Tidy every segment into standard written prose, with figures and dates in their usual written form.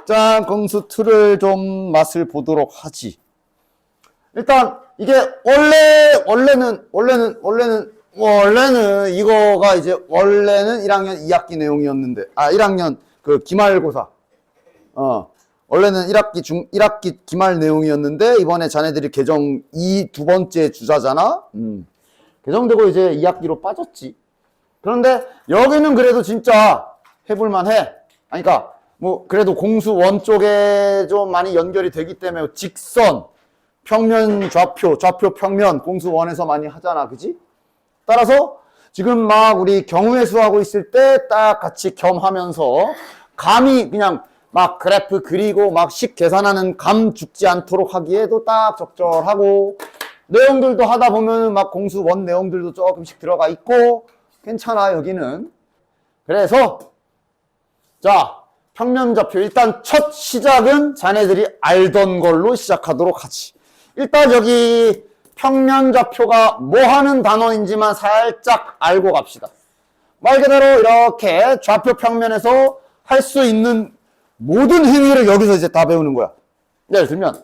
자, 공수2를 좀 맛을 보도록 하지. 일단 이게 원래는 이거가 이제 원래는 1학년 2학기 내용이었는데 1학년 그 기말고사 원래는 1학기 기말 내용이었는데 이번에 자네들이 개정 두 번째 주자잖아. 개정되고 이제 2학기로 빠졌지. 그런데 여기는 그래도 진짜 해볼만해. 그러니까 뭐 그래도 공수1 쪽에 좀 많이 연결이 되기 때문에 직선, 평면, 좌표 평면 공수1에서 많이 하잖아. 그지? 따라서 지금 막 우리 경우의 수 하고 있을 때 딱 같이 겸하면서 감이 그냥 막 그래프 그리고 막 식 계산하는 감 죽지 않도록 하기에도 딱 적절하고, 내용들도 하다 보면 막 공수1 내용들도 조금씩 들어가 있고 괜찮아 여기는. 그래서 자, 평면좌표 일단 첫 시작은 자네들이 알던 걸로 시작하도록 하지. 일단 여기 평면좌표가 뭐 하는 단원인지만 살짝 알고 갑시다. 말 그대로 이렇게 좌표 평면에서 할 수 있는 모든 행위를 여기서 이제 다 배우는 거야. 예를 들면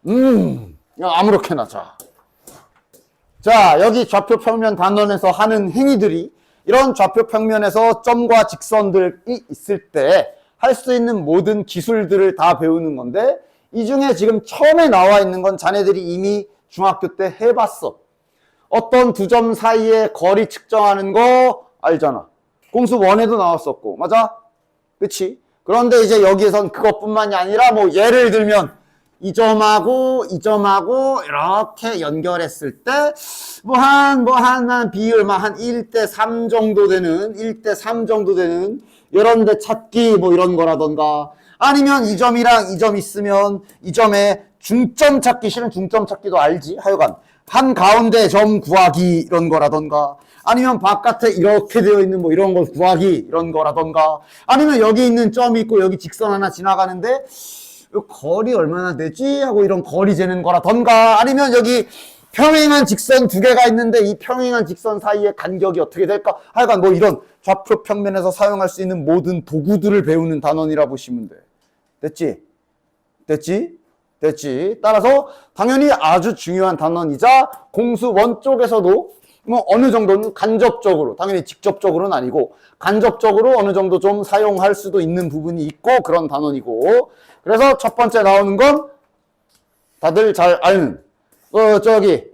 그냥 아무렇게나. 자, 여기 좌표 평면 단원에서 하는 행위들이 이런 좌표 평면에서 점과 직선들이 있을 때 할 수 있는 모든 기술들을 다 배우는 건데, 이 중에 지금 처음에 나와 있는 건 자네들이 이미 중학교 때 해봤어. 어떤 두 점 사이의 거리 측정하는 거 알잖아. 공수1에도 나왔었고, 맞아? 그치? 그런데 이제 여기에선 그것뿐만이 아니라 뭐 예를 들면 이 점하고 이 점하고 이렇게 연결했을 때 한 비율 한 1대3 정도 되는 이런 데 찾기 뭐 이런 거라던가, 아니면 이 점이랑 이 점 있으면 이 점의 중점 찾기, 실은 중점 찾기도 알지? 하여간 한가운데 점 구하기 이런 거라던가, 아니면 바깥에 이렇게 되어 있는 뭐 이런 거 구하기 이런 거라던가, 아니면 여기 있는 점이 있고 여기 직선 하나 지나가는데 거리 얼마나 되지? 하고 이런 거리 재는 거라던가, 아니면 여기 평행한 직선 두 개가 있는데 이 평행한 직선 사이의 간격이 어떻게 될까? 하여간 뭐 이런 좌표 평면에서 사용할 수 있는 모든 도구들을 배우는 단원이라 보시면 돼. 됐지? 따라서 당연히 아주 중요한 단원이자 공수1 쪽에서도 뭐 어느 정도는 간접적으로, 당연히 직접적으로는 아니고 간접적으로 어느 정도 좀 사용할 수도 있는 부분이 있고 그런 단원이고, 그래서 첫 번째 나오는 건 다들 잘 아는 저기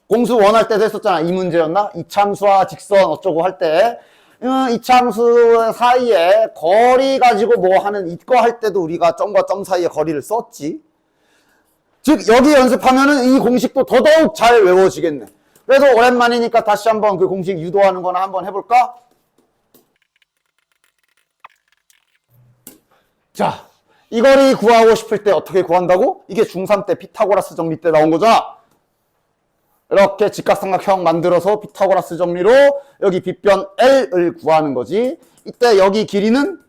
공수1 할 때도 했었잖아. 이 문제였나? 이참수와 직선 어쩌고 할 때 이참수 사이에 거리 가지고 뭐 하는 이거 할 때도 우리가 점과 점 사이의 거리를 썼지. 즉 여기 연습하면은 이 공식도 더더욱 잘 외워지겠네. 그래서 오랜만이니까 다시 한번 그 공식 유도하는 거나 한번 해볼까? 자, 이 거리 구하고 싶을 때 어떻게 구한다고? 이게 중3 때 피타고라스 정리 때 나온 거잖아. 이렇게 직각삼각형 만들어서 피타고라스 정리로 여기 빗변 L을 구하는 거지. 이때 여기 길이는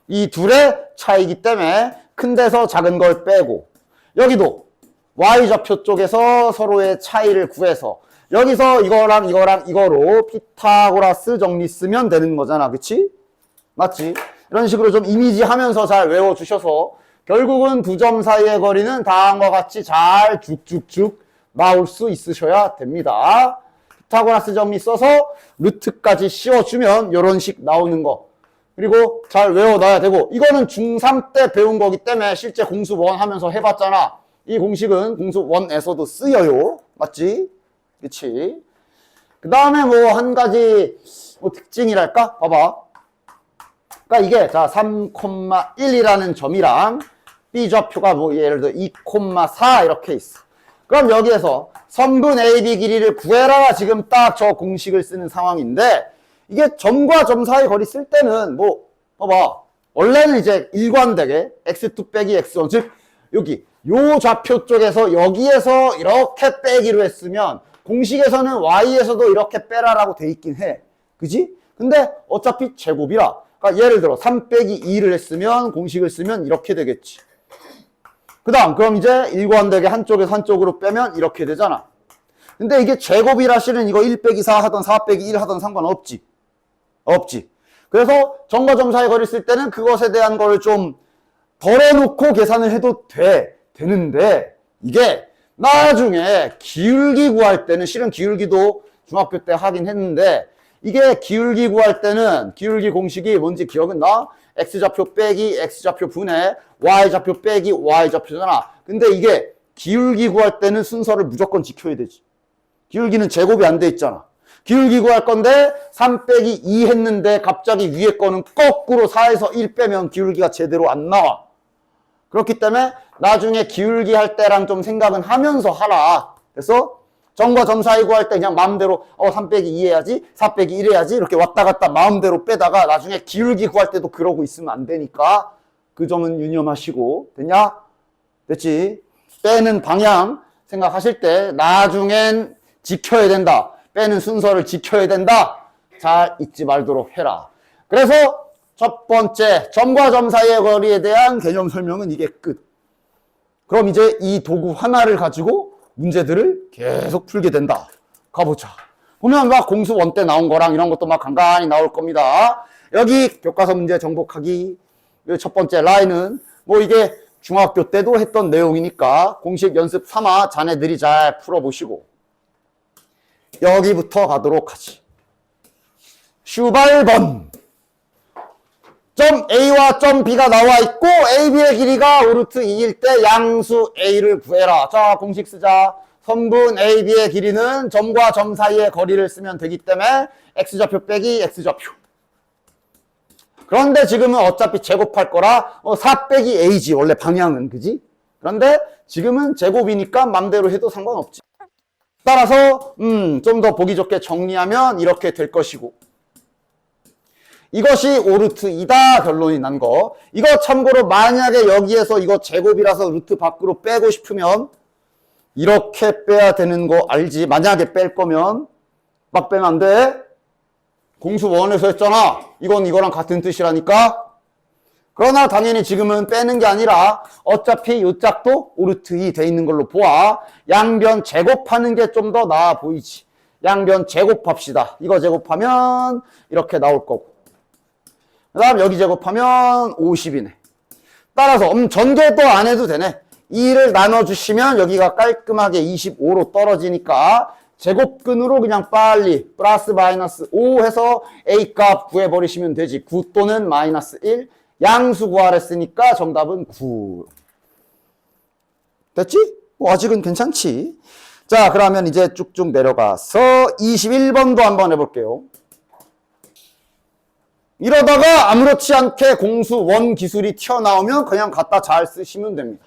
이 둘의 차이기 때문에 큰 데서 작은 걸 빼고, 여기도 Y좌표 쪽에서 서로의 차이를 구해서 여기서 이거랑 이거로 피타고라스 정리 쓰면 되는 거잖아. 그치? 맞지? 이런 식으로 좀 이미지 하면서 잘 외워주셔서 결국은 두 점 사이의 거리는 다음과 같이 잘 쭉쭉쭉 나올 수 있으셔야 됩니다. 피타고라스 정리 써서 루트까지 씌워주면 이런 식 나오는 거. 그리고 잘 외워놔야 되고, 이거는 중3 때 배운 거기 때문에 실제 공수1 하면서 해봤잖아. 이 공식은 공수1에서도 쓰여요. 맞지? 그치? 그 다음에 뭐 한 가지 뭐 특징이랄까? 봐봐. 그러니까 이게 자 3,1이라는 점이랑 B좌표가 뭐 예를 들어 2,4 이렇게 있어. 그럼 여기에서 선분 AB 길이를 구해라, 지금 딱 저 공식을 쓰는 상황인데, 이게 점과 점 사이 거리 쓸 때는 뭐 봐봐, 원래는 이제 일관되게 x2 빼기 x1, 즉 여기 요 좌표 쪽에서 여기에서 이렇게 빼기로 했으면 공식에서는 y에서도 이렇게 빼라라고 돼 있긴 해. 그지? 근데 어차피 제곱이라, 그러니까 예를 들어 3 빼기 2를 했으면 공식을 쓰면 이렇게 되겠지. 그 다음 그럼 이제 일관되게 한쪽에서 한쪽으로 빼면 이렇게 되잖아. 근데 이게 제곱이라 실은 이거 1 빼기 4 하던 4 빼기 1 하던 상관없지. 없지. 그래서 점과 점 사이 거리를 쓸 때는 그것에 대한 거를 좀 덜어놓고 계산을 해도 되는데 이게 나중에 기울기 구할 때는 실은 기울기도 중학교 때 하긴 했는데 이게 기울기 구할 때는 기울기 공식이 뭔지 기억은 나? x좌표 빼기 x좌표 분의 y좌표 빼기 y좌표잖아. 근데 이게 기울기 구할 때는 순서를 무조건 지켜야 되지. 기울기는 제곱이 안 돼 있잖아. 기울기 구할 건데 3 빼기 2 했는데 갑자기 위에 거는 거꾸로 4에서 1 빼면 기울기가 제대로 안 나와. 그렇기 때문에 나중에 기울기 할 때랑 좀 생각은 하면서 하라. 그래서 점과 점 사이 구할 때 그냥 마음대로 3 빼기 2 해야지 4 빼기 1 해야지 이렇게 왔다 갔다 마음대로 빼다가 나중에 기울기 구할 때도 그러고 있으면 안 되니까 그 점은 유념하시고. 됐냐? 됐지? 빼는 방향 생각하실 때 나중엔 지켜야 된다. 빼는 순서를 지켜야 된다. 잘 잊지 말도록 해라. 그래서 첫 번째 점과 점 사이의 거리에 대한 개념 설명은 이게 끝. 그럼 이제 이 도구 하나를 가지고 문제들을 계속 풀게 된다. 가보자. 보면 막 공수 원 때 나온 거랑 이런 것도 막 간간히 나올 겁니다. 여기 교과서 문제 정복하기 첫 번째 라인은 뭐 이게 중학교 때도 했던 내용이니까 공식 연습 삼아 자네들이 잘 풀어보시고 여기부터 가도록 하지. 슈발번 점 A와 점 B가 나와 있고 A, B의 길이가 오르트 2일 때 양수 A를 구해라. 자, 공식 쓰자. 선분 A, B의 길이는 점과 점 사이의 거리를 쓰면 되기 때문에 X좌표 빼기 X좌표. 그런데 지금은 어차피 제곱할 거라 4 빼기 A지 원래 방향은. 그지? 그런데 지금은 제곱이니까 맘대로 해도 상관없지. 따라서 좀 더 보기 좋게 정리하면 이렇게 될 것이고 이것이 오르트 2다 결론이 난 거. 이거 참고로 만약에 여기에서 이거 제곱이라서 루트 밖으로 빼고 싶으면 이렇게 빼야 되는 거 알지? 만약에 뺄 거면 막 빼면 안 돼. 공수 원에서 했잖아. 이건 이거랑 같은 뜻이라니까. 그러나 당연히 지금은 빼는 게 아니라 어차피 요 짝도 오르트 2 돼 있는 걸로 보아. 양변 제곱하는 게 좀 더 나아 보이지. 양변 제곱합시다. 이거 제곱하면 이렇게 나올 거고. 그 다음 여기 제곱하면 50이네. 따라서 전개도 안 해도 되네. 2를 나눠주시면 여기가 깔끔하게 25로 떨어지니까 제곱근으로 그냥 빨리 플러스 마이너스 5 해서 A값 구해버리시면 되지. 9 또는 마이너스 1. 양수 구하랬으니까 정답은 9. 됐지? 뭐 아직은 괜찮지. 자, 그러면 이제 쭉쭉 내려가서 21번도 한번 해볼게요. 이러다가 아무렇지 않게 공수 원 기술이 튀어나오면 그냥 갖다 잘 쓰시면 됩니다.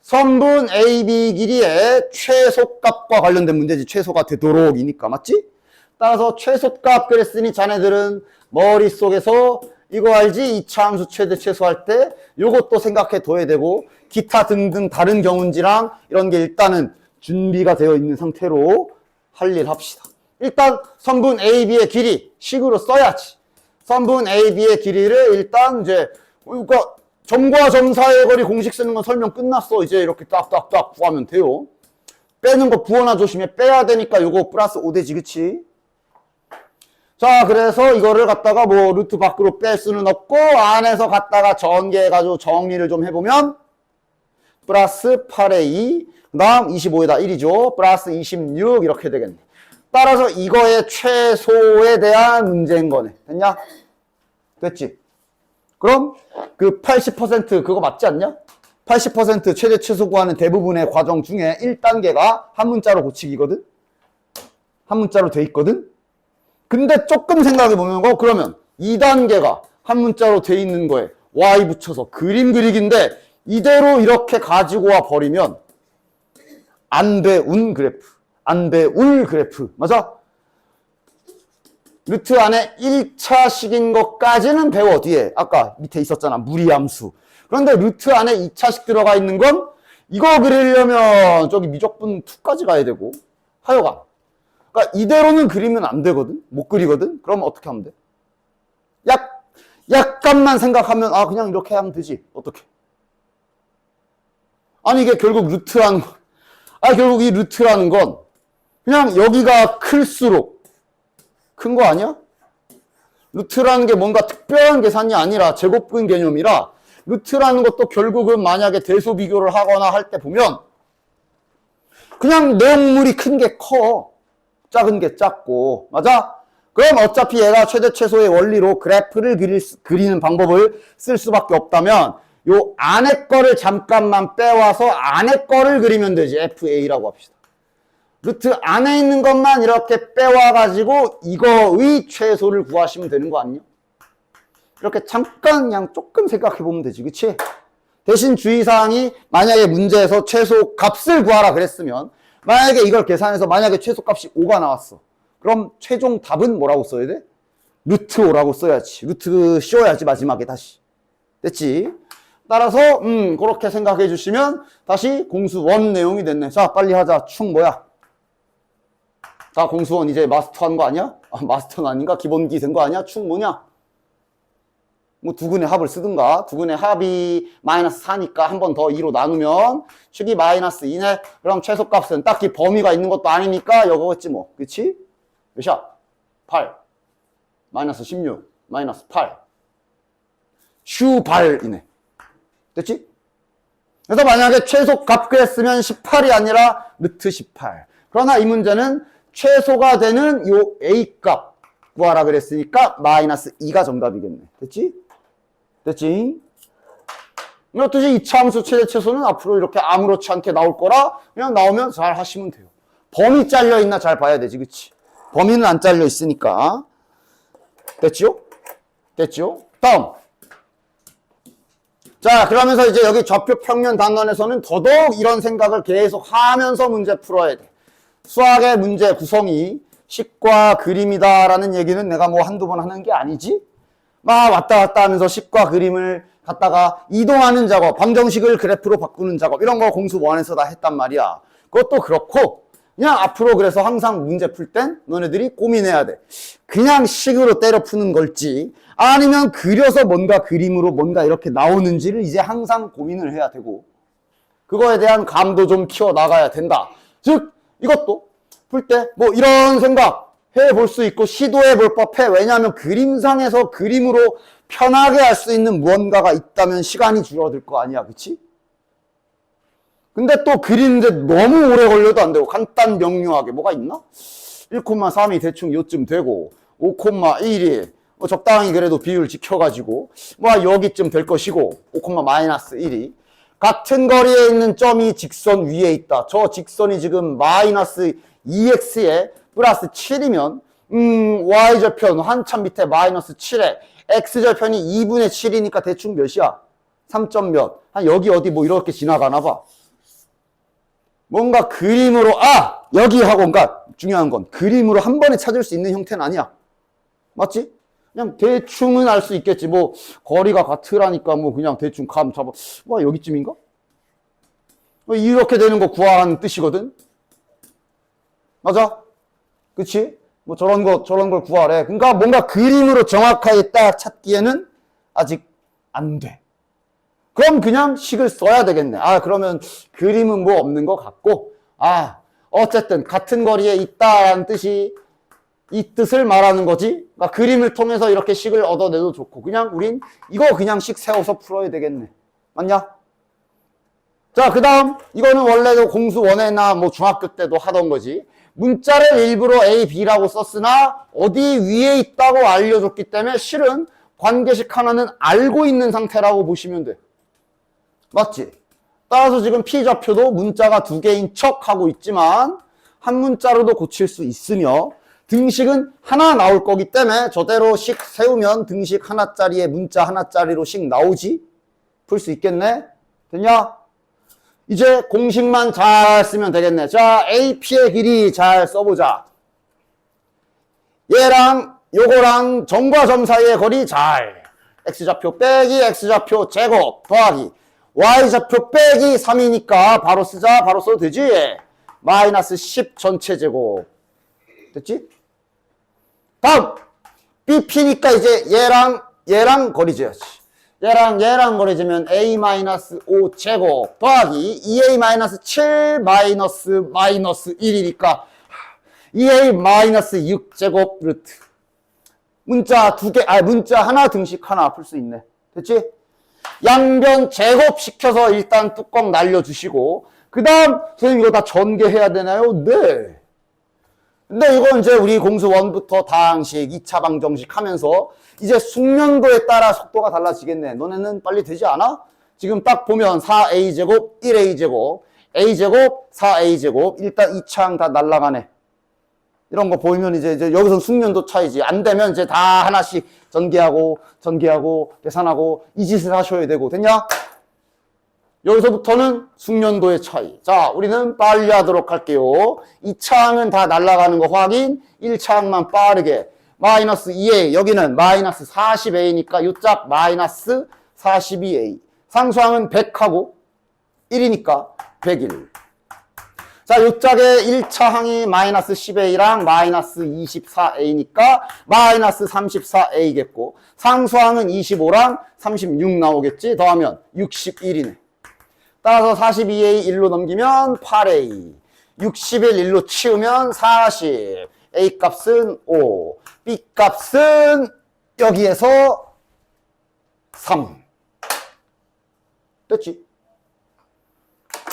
선분 AB 길이의 최소값과 관련된 문제지. 최소가 되도록이니까. 맞지? 따라서 최소값 그랬으니 자네들은 머릿속에서 이거 알지? 2차 함수 최대 최소할 때 요것도 생각해 둬야 되고 기타 등등 다른 경운지랑 이런 게 일단은 준비가 되어 있는 상태로 할 일 합시다. 일단 선분 AB의 길이 식으로 써야지. 선분 AB의 길이를 일단 이제 그러니까 점과 점 사이의 거리 공식 쓰는 건 설명 끝났어. 이제 이렇게 딱딱딱 구하면 돼요. 빼는 거 부어나 조심해. 빼야 되니까 요거 플러스 5대지 그치? 자, 그래서 이거를 갖다가 뭐 루트 밖으로 뺄 수는 없고 안에서 갖다가 전개해가지고 정리를 좀 해보면 플러스 8에 2, 그 다음 25에다 1이죠. 플러스 26 이렇게 되겠네. 따라서 이거의 최소에 대한 문제인 거네. 됐냐? 됐지? 그럼 그 80% 그거 맞지 않냐? 80% 최대 최소 구하는 대부분의 과정 중에 1단계가 한 문자로 고치기거든? 한 문자로 돼 있거든? 근데 조금 생각해보면 그러면 2단계가 한 문자로 돼 있는 거에 y 붙여서 그림 그리기인데 이대로 이렇게 가지고 와 버리면 안 배운 그래프, 안 배울 그래프. 맞아? 루트 안에 1차식인 것까지는 배워 뒤에. 아까 밑에 있었잖아. 무리함수. 그런데 루트 안에 2차식 들어가 있는 건 이거 그리려면 저기 미적분 2까지 가야 되고 하여간 그러니까 이대로는 그리면 안 되거든. 못 그리거든. 그럼 어떻게 하면 돼? 약간만 생각하면 그냥 이렇게 하면 되지. 어떻게? 아니 이게 결국 루트라는 거. 결국 이 루트라는 건 그냥 여기가 클수록 큰 거 아니야? 루트라는 게 뭔가 특별한 계산이 아니라 제곱근 개념이라 루트라는 것도 결국은 만약에 대소 비교를 하거나 할 때 보면 그냥 내용물이 큰 게 커. 작은 게 작고. 맞아? 그럼 어차피 얘가 최대 최소의 원리로 그래프를 그리는 방법을 쓸 수밖에 없다면 요 안에 거를 잠깐만 빼와서 안에 거를 그리면 되지. FA라고 합시다. 루트 안에 있는 것만 이렇게 빼와가지고 이거의 최소를 구하시면 되는 거 아니에요? 이렇게 잠깐 그냥 조금 생각해보면 되지. 그치? 대신 주의사항이 만약에 문제에서 최소 값을 구하라 그랬으면 만약에 이걸 계산해서 만약에 최소 값이 5가 나왔어. 그럼 최종 답은 뭐라고 써야 돼? 루트 5라고 써야지. 루트 씌워야지 마지막에 다시. 됐지? 따라서 그렇게 생각해 주시면 다시 공수 원 내용이 됐네. 자 빨리 하자. 충 뭐야? 자 공수 원 이제 마스터한 거 아니야? 아, 마스터는 아닌가? 기본기 된 거 아니야? 충 뭐냐? 뭐 두근의 합을 쓰든가. 두근의 합이 마이너스 4니까 한 번 더 2로 나누면 축이 마이너스 2네. 그럼 최소값은 딱히 범위가 있는 것도 아니니까 이거겠지 뭐. 그치? 몇이야? 8 마이너스 16 마이너스 8 슈발이네. 됐지? 그래서 만약에 최소값 그랬으면 18이 아니라 루트 18. 그러나 이 문제는 최소가 되는 요 A값 구하라 그랬으니까 마이너스 2가 정답이겠네. 됐지? 됐지? 이렇듯이 이차함수 최대 최소는 앞으로 이렇게 아무렇지 않게 나올 거라 그냥 나오면 잘 하시면 돼요. 범위 잘려 있나 잘 봐야 되지. 그치? 범위는 안 잘려 있으니까. 됐지요? 됐지요? 다음. 자, 그러면서 이제 여기 좌표 평면 단원에서는 더더욱 이런 생각을 계속 하면서 문제 풀어야 돼. 수학의 문제 구성이 식과 그림이다라는 얘기는 내가 뭐 한두 번 하는 게 아니지? 막 왔다 갔다 하면서 식과 그림을 갖다가 이동하는 작업, 방정식을 그래프로 바꾸는 작업 이런 거 공수 1에서 다 했단 말이야. 그것도 그렇고 그냥 앞으로 그래서 항상 문제 풀 땐 너네들이 고민해야 돼. 그냥 식으로 때려 푸는 걸지 아니면 그려서 뭔가 그림으로 뭔가 이렇게 나오는지를 이제 항상 고민을 해야 되고 그거에 대한 감도 좀 키워나가야 된다. 즉 이것도 풀 때 뭐 이런 생각 해볼 수 있고 시도해볼 법해. 왜냐하면 그림상에서 그림으로 편하게 할 수 있는 무언가가 있다면 시간이 줄어들 거 아니야. 그치? 근데 또 그리는데 너무 오래 걸려도 안 되고 간단 명료하게 뭐가 있나? 1,3이 대충 요쯤 되고 5,1이 적당히 그래도 비율 지켜가지고 뭐 여기쯤 될 것이고 5,-1이 같은 거리에 있는 점이 직선 위에 있다. 저 직선이 지금 마이너스 2x에 플러스 7이면 y절편 한참 밑에 마이너스 7에 x절편이 2분의 7이니까 대충 몇이야? 3점 몇? 한 여기 어디 뭐 이렇게 지나가나 봐. 뭔가 그림으로 여기 하고 그러니까 중요한 건 그림으로 한 번에 찾을 수 있는 형태는 아니야. 맞지? 그냥 대충은 알 수 있겠지. 뭐 거리가 같으라니까 뭐 그냥 대충 감 잡아. 와 여기쯤인가? 이렇게 되는 거 구하라는 뜻이거든. 맞아? 그치? 뭐 저런 걸 구하래. 그러니까 뭔가 그림으로 정확하게 딱 찾기에는 아직 안 돼. 그럼 그냥 식을 써야 되겠네. 그러면 그림은 뭐 없는 것 같고, 어쨌든 같은 거리에 있다라는 뜻이 이 뜻을 말하는 거지. 그러니까 그림을 통해서 이렇게 식을 얻어내도 좋고, 그냥 우린 이거 그냥 식 세워서 풀어야 되겠네. 맞냐? 자, 그 다음, 이거는 원래도 공수 원에나 뭐 중학교 때도 하던 거지. 문자를 일부러 A, B라고 썼으나 어디 위에 있다고 알려줬기 때문에 실은 관계식 하나는 알고 있는 상태라고 보시면 돼. 맞지? 따라서 지금 P좌표도 문자가 두 개인 척 하고 있지만 한 문자로도 고칠 수 있으며 등식은 하나 나올 거기 때문에 저대로 식 세우면 등식 하나짜리에 문자 하나짜리로 식 나오지? 풀 수 있겠네? 됐냐? 이제 공식만 잘 쓰면 되겠네. 자, AP의 길이 잘 써보자. 얘랑 요거랑 점과 점 사이의 거리 잘. X좌표 빼기 X좌표 제곱 더하기 Y좌표 빼기 3이니까 바로 쓰자. 바로 써도 되지? 마이너스 10 전체 제곱. 됐지? 다음! BP니까 이제 얘랑 거리 재야지. 얘랑 거리 재면 A-5 제곱 더하기 2A-7 마이너스 1이니까 2A-6 제곱 루트. 문자 두 개, 문자 하나, 등식 하나 풀 수 있네. 됐지? 양변 제곱시켜서 일단 뚜껑 날려주시고, 그 다음, 선생님 이거 다 전개해야 되나요? 네. 근데 이건 이제 우리 공수 1부터 다항식, 2차 방정식 하면서 이제 숙련도에 따라 속도가 달라지겠네. 너네는 빨리 되지 않아? 지금 딱 보면 4a제곱, 1a제곱, a제곱, 4a제곱, 일단 2차항 다 날라가네. 이런 거 보이면 이제 여기서 숙련도 차이지. 안 되면 이제 다 하나씩 전개하고 계산하고 이 짓을 하셔야 되고. 됐냐? 여기서부터는 숙련도의 차이. 자, 우리는 빨리 하도록 할게요. 2차항은 다 날아가는 거 확인. 1차항만 빠르게. 마이너스 2a. 여기는 마이너스 40a니까 요짝 마이너스 42a. 상수항은 100하고 1이니까 101. 자, 요짝에 1차항이 마이너스 10a랑 마이너스 24a니까 마이너스 34a겠고, 상수항은 25랑 36 나오겠지? 더하면 61이네. 따라서 42a 1로 넘기면 8a, 61 1로 치우면 40, a 값은 5, b 값은 여기에서 3. 됐지?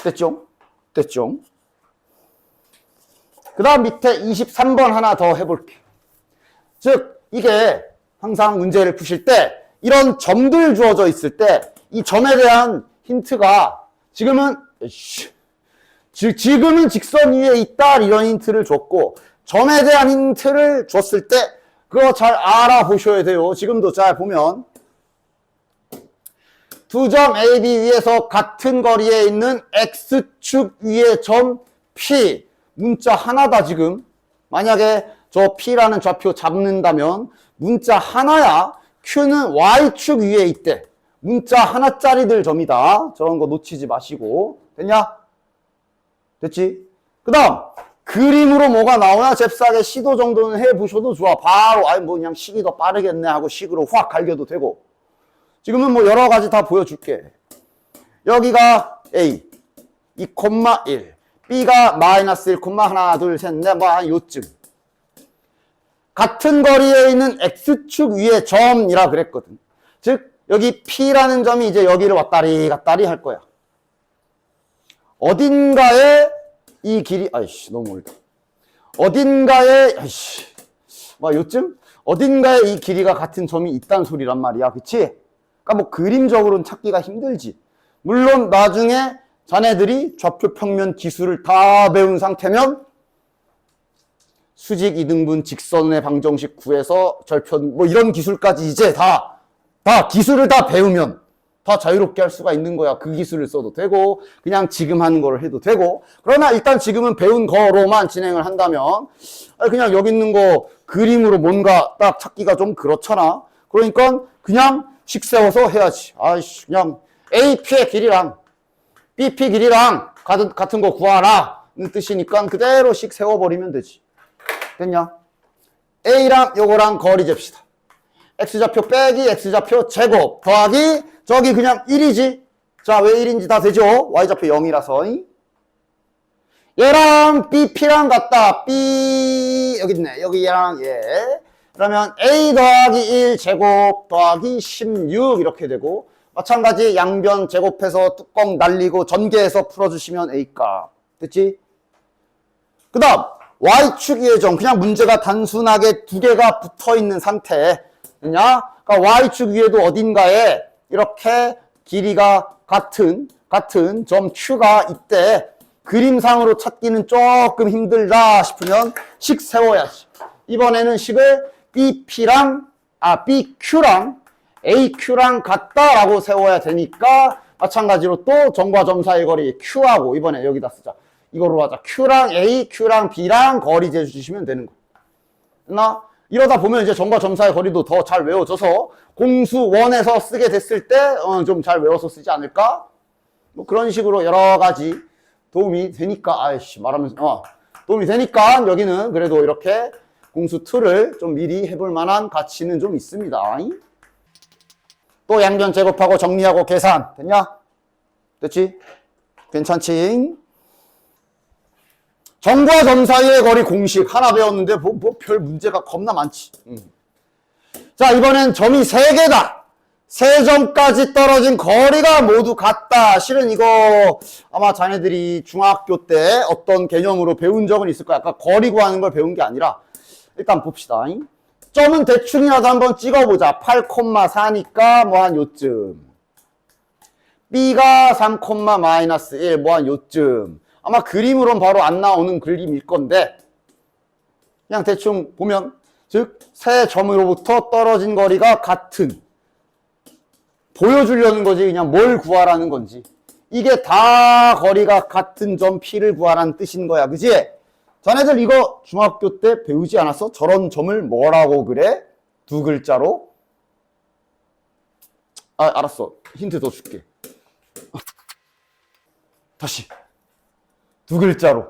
됐죠? 됐죠? 그 다음 밑에 23번 하나 더 해볼게. 즉, 이게 항상 문제를 푸실 때 이런 점들 주어져 있을 때 이 점에 대한 힌트가 지금은 직선 위에 있다 이런 힌트를 줬고, 점에 대한 힌트를 줬을 때 그거 잘 알아보셔야 돼요. 지금도 잘 보면 두 점 A, B 위에서 같은 거리에 있는 X축 위의 점 P, 문자 하나다. 지금 만약에 저 P라는 좌표 잡는다면 문자 하나야. Q는 Y축 위에 있대. 문자 하나짜리들 점이다. 저런 거 놓치지 마시고. 됐냐? 됐지? 그 다음 그림으로 뭐가 나오나 잽싸게 시도 정도는 해보셔도 좋아. 바로 뭐 그냥 식이 더 빠르겠네 하고 식으로 확 갈겨도 되고. 지금은 뭐 여러 가지 다 보여줄게. 여기가 A 2,1, B가 마이너스 1, 하나, 둘, 셋, 넷, 뭐 한 요쯤. 같은 거리에 있는 X축 위에 점이라 그랬거든. 즉 여기 P라는 점이 이제 여기를 왔다리 갔다리 할 거야. 어딘가에 이 길이, 아이씨 너무 멀다. 어딘가에, 아이씨 뭐 요쯤? 어딘가에 이 길이가 같은 점이 있단 소리란 말이야. 그치? 그러니까 뭐 그림적으로는 찾기가 힘들지. 물론 나중에 자네들이 좌표 평면 기술을 다 배운 상태면 수직 2등분 직선의 방정식 구해서 절편 뭐 이런 기술까지 이제 다 기술을 다 배우면 다 자유롭게 할 수가 있는 거야. 그 기술을 써도 되고 그냥 지금 하는 거를 해도 되고. 그러나 일단 지금은 배운 거로만 진행을 한다면 그냥 여기 있는 거 그림으로 뭔가 딱 찾기가 좀 그렇잖아. 그러니까 그냥 식 세워서 해야지. 아이씨 그냥 AP의 길이랑 BP 길이랑 같은 거 구하라는 뜻이니까 그대로 식 세워버리면 되지. 됐냐? A랑 요거랑 거리 잽시다. X좌표 빼기 X좌표 제곱 더하기 저기 그냥 1이지. 자, 왜 1인지 다 되죠? Y좌표 0이라서. 얘랑 BP랑 같다. B 여기 있네. 여기 얘랑 얘. 그러면 A 더하기 1 제곱 더하기 16 이렇게 되고, 마찬가지 양변 제곱해서 뚜껑 날리고 전개해서 풀어주시면 A값. 됐지? 그 다음 Y축 위의 점. 그냥 문제가 단순하게 두 개가 붙어있는 상태. 그러니까 Y축 위에도 어딘가에 이렇게 길이가 같은 점 Q가 있대. 그림상으로 찾기는 조금 힘들다 싶으면 식 세워야지. 이번에는 식을 BQ랑 AQ랑 같다라고 세워야 되니까 마찬가지로 또 점과 점 사이 거리 Q하고 이번에 여기다 쓰자. 이거로 하자. Q랑 A, Q랑 B랑 거리 재주시면 되는 거야. 이러다 보면 이제 점과 점 사이 거리도 더 잘 외워져서 공수 1에서 쓰게 됐을 때 좀 잘 외워서 쓰지 않을까? 뭐 그런 식으로 여러 가지 도움이 되니까 도움이 되니까 여기는 그래도 이렇게 공수 2를 좀 미리 해볼 만한 가치는 좀 있습니다. 또 양변 제곱하고 정리하고 계산 됐냐? 됐지? 괜찮지? 점과 점 사이의 거리 공식 하나 배웠는데 별 문제가 겁나 많지. 자, 이번엔 점이 3개다. 3점까지 떨어진 거리가 모두 같다. 실은 이거 아마 자네들이 중학교 때 어떤 개념으로 배운 적은 있을 거야. 아까 거리 구하는 걸 배운 게 아니라 일단 봅시다. 점은 대충이라도 한번 찍어보자. 8,4니까 뭐 한 요쯤. B가 3,-1 뭐 한 요쯤. 아마 그림으로는 바로 안 나오는 그림일 건데 그냥 대충 보면 즉 세 점으로부터 떨어진 거리가 같은 보여주려는 거지 그냥 뭘 구하라는 건지 이게 다 거리가 같은 점 P를 구하라는 뜻인 거야. 그지? 자네들 이거 중학교 때 배우지 않았어? 저런 점을 뭐라고 그래? 2글자로? 아 알았어. 힌트 더 줄게. 다시 2글자로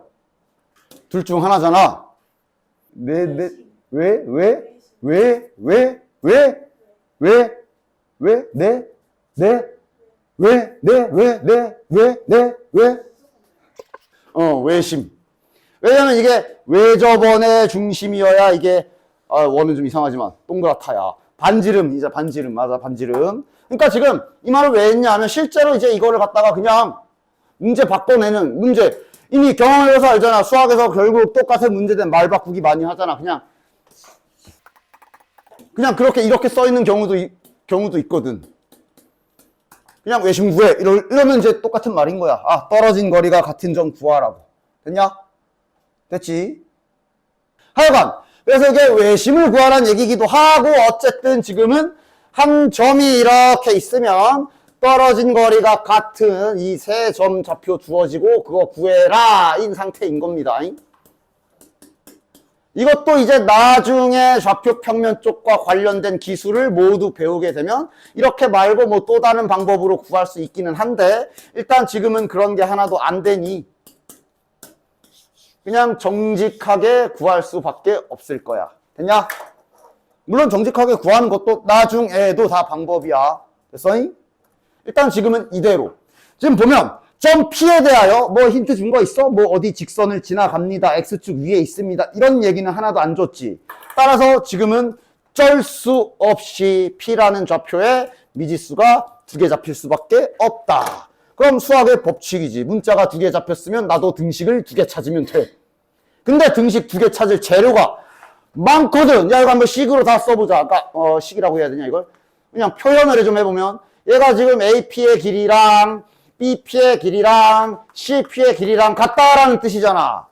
둘 중 하나잖아. 외심. 왜냐면 이게 외접원의 중심이어야 이게 원은 좀 이상하지만 동그랗다야. 반지름, 이제 반지름 맞아 반지름. 그러니까 지금 이 말을 왜 했냐 하면 실제로 이제 이거를 갖다가 그냥 문제 바꿔내는 문제 이미 경험해서 알잖아. 수학에서 결국 똑같은 문제된 말 바꾸기 많이 하잖아. 그냥 그렇게 이렇게 써 있는 경우도 있거든. 그냥 외심 구해 이러면 이제 똑같은 말인 거야. 아 떨어진 거리가 같은 점 구하라고. 됐냐? 됐지? 하여간 그래서 이게 외심을 구하라는 얘기기도 하고 어쨌든 지금은 한 점이 이렇게 있으면 떨어진 거리가 같은 이 세 점 좌표 주어지고 그거 구해라 인 상태인 겁니다. 이것도 이제 나중에 좌표 평면 쪽과 관련된 기술을 모두 배우게 되면 이렇게 말고 뭐 또 다른 방법으로 구할 수 있기는 한데 일단 지금은 그런 게 하나도 안 되니 그냥 정직하게 구할 수밖에 없을 거야. 됐냐? 물론 정직하게 구하는 것도 나중에도 다 방법이야. 됐어? 일단 지금은 이대로. 지금 보면 점 P에 대하여 뭐 힌트 준 거 있어? 뭐 어디 직선을 지나갑니다. X축 위에 있습니다. 이런 얘기는 하나도 안 줬지. 따라서 지금은 쩔 수 없이 P라는 좌표에 미지수가 2개 잡힐 수밖에 없다. 그럼 수학의 법칙이지. 문자가 2개 잡혔으면 나도 등식을 2개 찾으면 돼. 근데 등식 2개 찾을 재료가 많거든. 야 이거 한번 식으로 다 써보자. 아까 식이라고 해야 되냐 이걸? 그냥 표현을 좀 해보면 얘가 지금 AP의 길이랑 BP의 길이랑 CP의 길이랑 같다라는 뜻이잖아.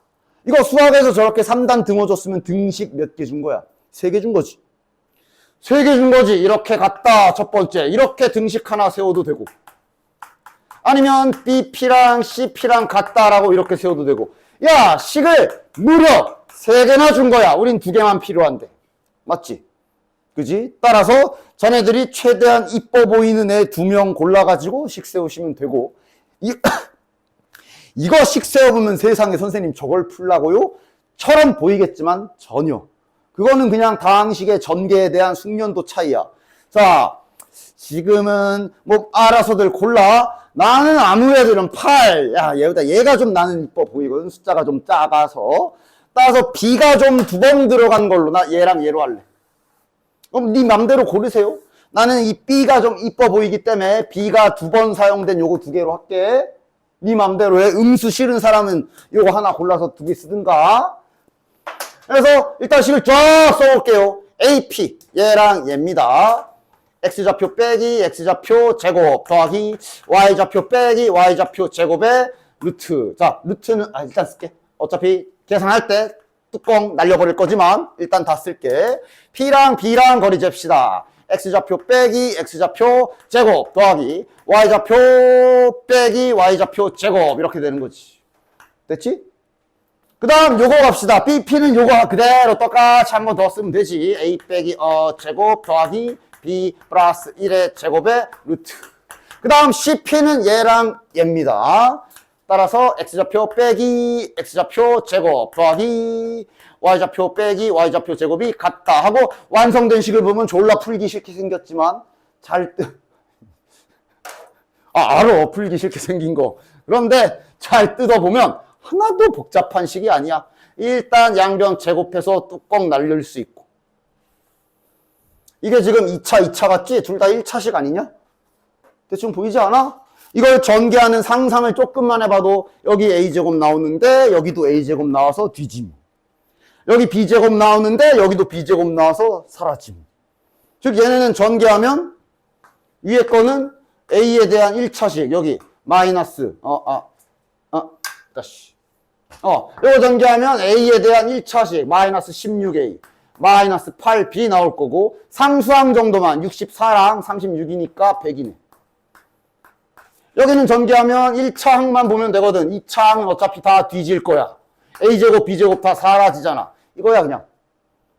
이거 수학에서 저렇게 3단 등호줬으면 등식 몇 개 준 거야? 3개 준 거지. 3개 준 거지. 이렇게 같다 첫 번째. 이렇게 등식 하나 세워도 되고 아니면 BP랑 CP랑 같다라고 이렇게 세워도 되고 야 식을 무려 3개나 준 거야. 우린 2개만 필요한데. 맞지? 그지? 따라서 자네들이 최대한 이뻐 보이는 애 2명 골라가지고 식 세우시면 되고 이거 식 세워보면 세상에 선생님 저걸 풀라고요? 처럼 보이겠지만 전혀. 그거는 그냥 다항식의 전개에 대한 숙련도 차이야. 자, 지금은 뭐 알아서들 골라. 나는 아무 애들은 8. 야, 얘가 좀 나는 이뻐 보이거든. 숫자가 좀 작아서. 따라서 B가 좀 2번 들어간 걸로 나 얘랑 얘로 할래. 그럼 네 맘대로 고르세요. 나는 이 B가 좀 이뻐 보이기 때문에 B가 2번 사용된 요거 2개로 할게. 네 맘대로 해. 음수 싫은 사람은 요거 하나 골라서 2개 쓰든가. 그래서 일단 식을 쫙 써볼게요. AP 얘랑 얘입니다. X좌표 빼기 X좌표 제곱 더하기 Y좌표 빼기 Y좌표 제곱의 루트. 자, 루트는 일단 쓸게. 어차피 계산할 때 뚜껑 날려버릴 거지만 일단 다 쓸게. P랑 B랑 거리 잽시다. X좌표 빼기 X좌표 제곱 더하기 Y좌표 빼기 Y좌표 제곱 이렇게 되는 거지. 됐지? 그 다음 요거 갑시다. BP는 요거 그대로 똑같이 한 번 더 쓰면 되지. A 빼기 제곱 더하기 B 플러스 1의 제곱의 루트. 그 다음 CP는 얘랑 얘입니다. 따라서 X좌표 빼기 X좌표 제곱 더하기 Y좌표 빼기 Y좌표 제곱이 같다 하고 완성된 식을 보면 졸라 풀기 싫게 생겼지만 알아. 풀기 싫게 생긴 거. 그런데 잘 뜯어보면 하나도 복잡한 식이 아니야. 일단 양변 제곱해서 뚜껑 날릴 수 있고 이게 지금 2차 같지? 둘 다 1차식 아니냐? 대충 보이지 않아? 이걸 전개하는 상상을 조금만 해봐도 여기 a제곱 나오는데 여기도 a제곱 나와서 뒤짐. 여기 b제곱 나오는데 여기도 b제곱 나와서 사라짐. 즉 얘네는 전개하면 위에 거는 a에 대한 1차식 여기 마이너스 이거 전개하면 a에 대한 1차식 마이너스 16a 마이너스 8b 나올 거고 상수항 정도만 64랑 36이니까 100이네. 여기는 전개하면 1차 항만 보면 되거든. 2차 항은 어차피 다 뒤질 거야. a제곱 b제곱 다 사라지잖아. 이거야 그냥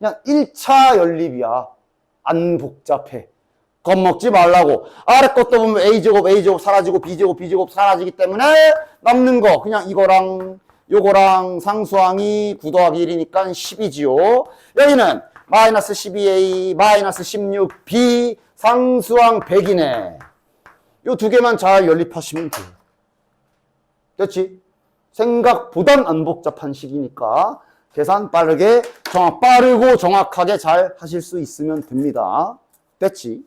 1차 연립이야. 안 복잡해. 겁먹지 말라고. 아래 것도 보면 a제곱 사라지고 b제곱 사라지기 때문에 남는 거 그냥 이거랑 요거랑 상수항이 9 더하기 1이니까 10이지요. 여기는 마이너스 12a 마이너스 16b 상수항 100이네. 요 두 개만 잘 연립하시면 돼요. 됐지? 생각보단 안 복잡한 식이니까 계산 빠르고 정확하게 잘 하실 수 있으면 됩니다. 됐지?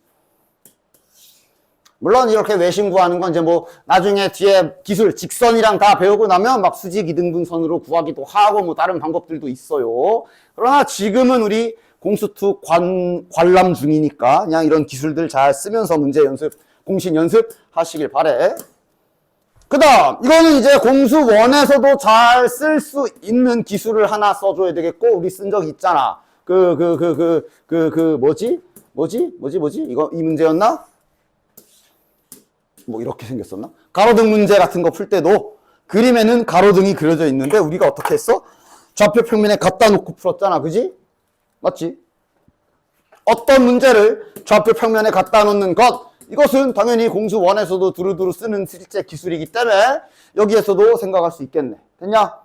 물론 이렇게 외심 구하는 건 이제 뭐 나중에 뒤에 기술 직선이랑 다 배우고 나면 막 수직 이등분선으로 구하기도 하고 뭐 다른 방법들도 있어요. 그러나 지금은 우리 공수2 관람 중이니까 그냥 이런 기술들 잘 쓰면서 문제 연습, 공식 연습 하시길 바래. 그 다음 이거는 이제 공수1에서도 잘 쓸 수 있는 기술을 하나 써줘야 되겠고 우리 쓴 적 있잖아. 뭐지? 이거 이 문제였나? 뭐 이렇게 생겼었나? 가로등 문제 같은 거 풀 때도 그림에는 가로등이 그려져 있는데 우리가 어떻게 했어? 좌표 평면에 갖다 놓고 풀었잖아. 그지? 맞지? 어떤 문제를 좌표 평면에 갖다 놓는 것 이것은 당연히 공수1에서도 두루두루 쓰는 실제 기술이기 때문에 여기에서도 생각할 수 있겠네. 됐냐?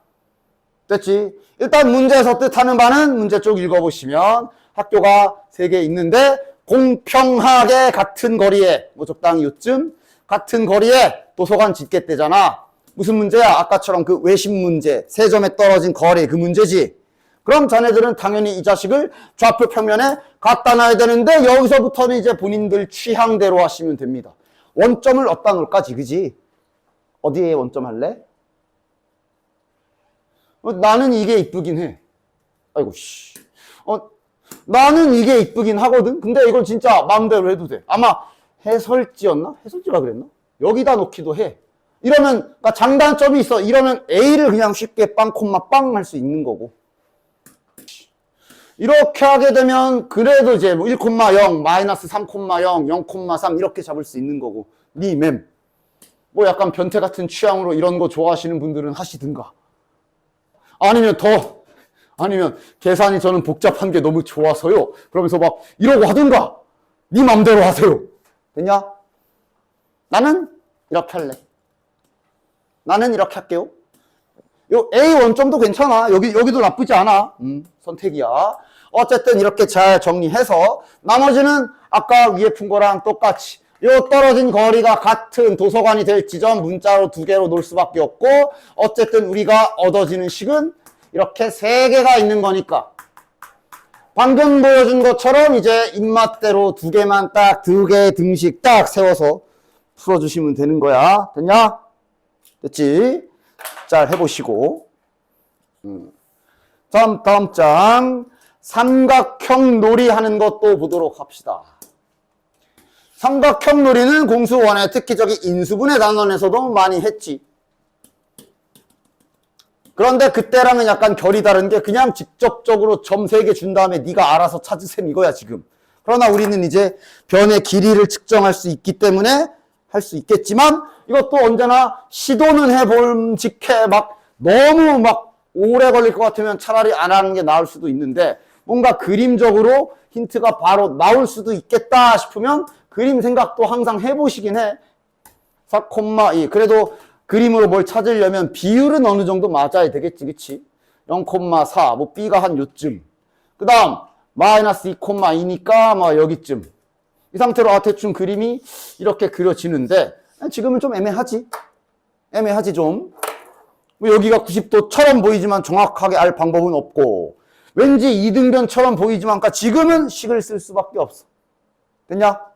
됐지? 일단 문제에서 뜻하는 바는 문제 쪽 읽어보시면 학교가 3개 있는데 공평하게 같은 거리에 뭐 적당히 요쯤 같은 거리에 도서관 짓겠대잖아. 무슨 문제야? 아까처럼 그 외심 문제 3점에 떨어진 거리 그 문제지. 그럼 자네들은 당연히 이 자식을 좌표 평면에 갖다 놔야 되는데 여기서부터는 이제 본인들 취향대로 하시면 됩니다. 원점을 어디다 놓을까지 그지? 어디에 원점 할래? 나는 이게 이쁘긴 해. 아이고 씨. 나는 이게 이쁘긴 하거든. 근데 이걸 진짜 마음대로 해도 돼. 아마 해설지였나? 해설지가 그랬나? 여기다 놓기도 해. 이러면 그러니까 장단점이 있어. 이러면 A를 그냥 쉽게 빵 콤마 빵 할 수 있는 거고. 이렇게 하게 되면 그래도 이제 뭐 1,0, 마이너스 3,0, 0,3 이렇게 잡을 수 있는 거고. 맴. 뭐 약간 변태 같은 취향으로 이런 거 좋아하시는 분들은 하시든가. 아니면 계산이 저는 복잡한 게 너무 좋아서요. 그러면서 막 이러고 하든가. 네 맘대로 하세요. 됐냐? 나는 이렇게 할래. 나는 이렇게 할게요. 요 A 원점도 괜찮아. 여기도 나쁘지 않아. 선택이야. 어쨌든 이렇게 잘 정리해서 나머지는 아까 위에 푼 거랑 똑같이 요 떨어진 거리가 같은 도서관이 될 지점 문자로 2개로 놓을 수밖에 없고 어쨌든 우리가 얻어지는 식은 이렇게 3개가 있는 거니까 방금 보여준 것처럼 이제 입맛대로 2개만 딱 2개의 등식 딱 세워서 풀어주시면 되는 거야. 됐냐? 됐지? 잘 해보시고. 다음 장 삼각형 놀이 하는 것도 보도록 합시다. 삼각형 놀이는 공수1의 특히 저기 인수분해 단원에서도 많이 했지. 그런데 그때랑은 약간 결이 다른 게 그냥 직접적으로 점 3개 준 다음에 네가 알아서 찾으셈 이거야 지금. 그러나 우리는 이제 변의 길이를 측정할 수 있기 때문에 할 수 있겠지만 이것도 언제나 시도는 해볼직해 막 너무 막 오래 걸릴 것 같으면 차라리 안 하는 게 나을 수도 있는데 뭔가 그림적으로 힌트가 바로 나올 수도 있겠다 싶으면 그림 생각도 항상 해보시긴 해. 4,2 그래도 그림으로 뭘 찾으려면 비율은 어느 정도 맞아야 되겠지, 그치? 0,4, 뭐 B가 한 요쯤. 그 다음, 마이너스 2,2니까 뭐 여기쯤. 이 상태로 대충 그림이 이렇게 그려지는데, 지금은 좀 애매하지? 애매하지, 좀. 뭐 여기가 90도처럼 보이지만 정확하게 알 방법은 없고, 왠지 이등변처럼 보이지만, 그러니까 지금은 식을 쓸 수밖에 없어. 됐냐?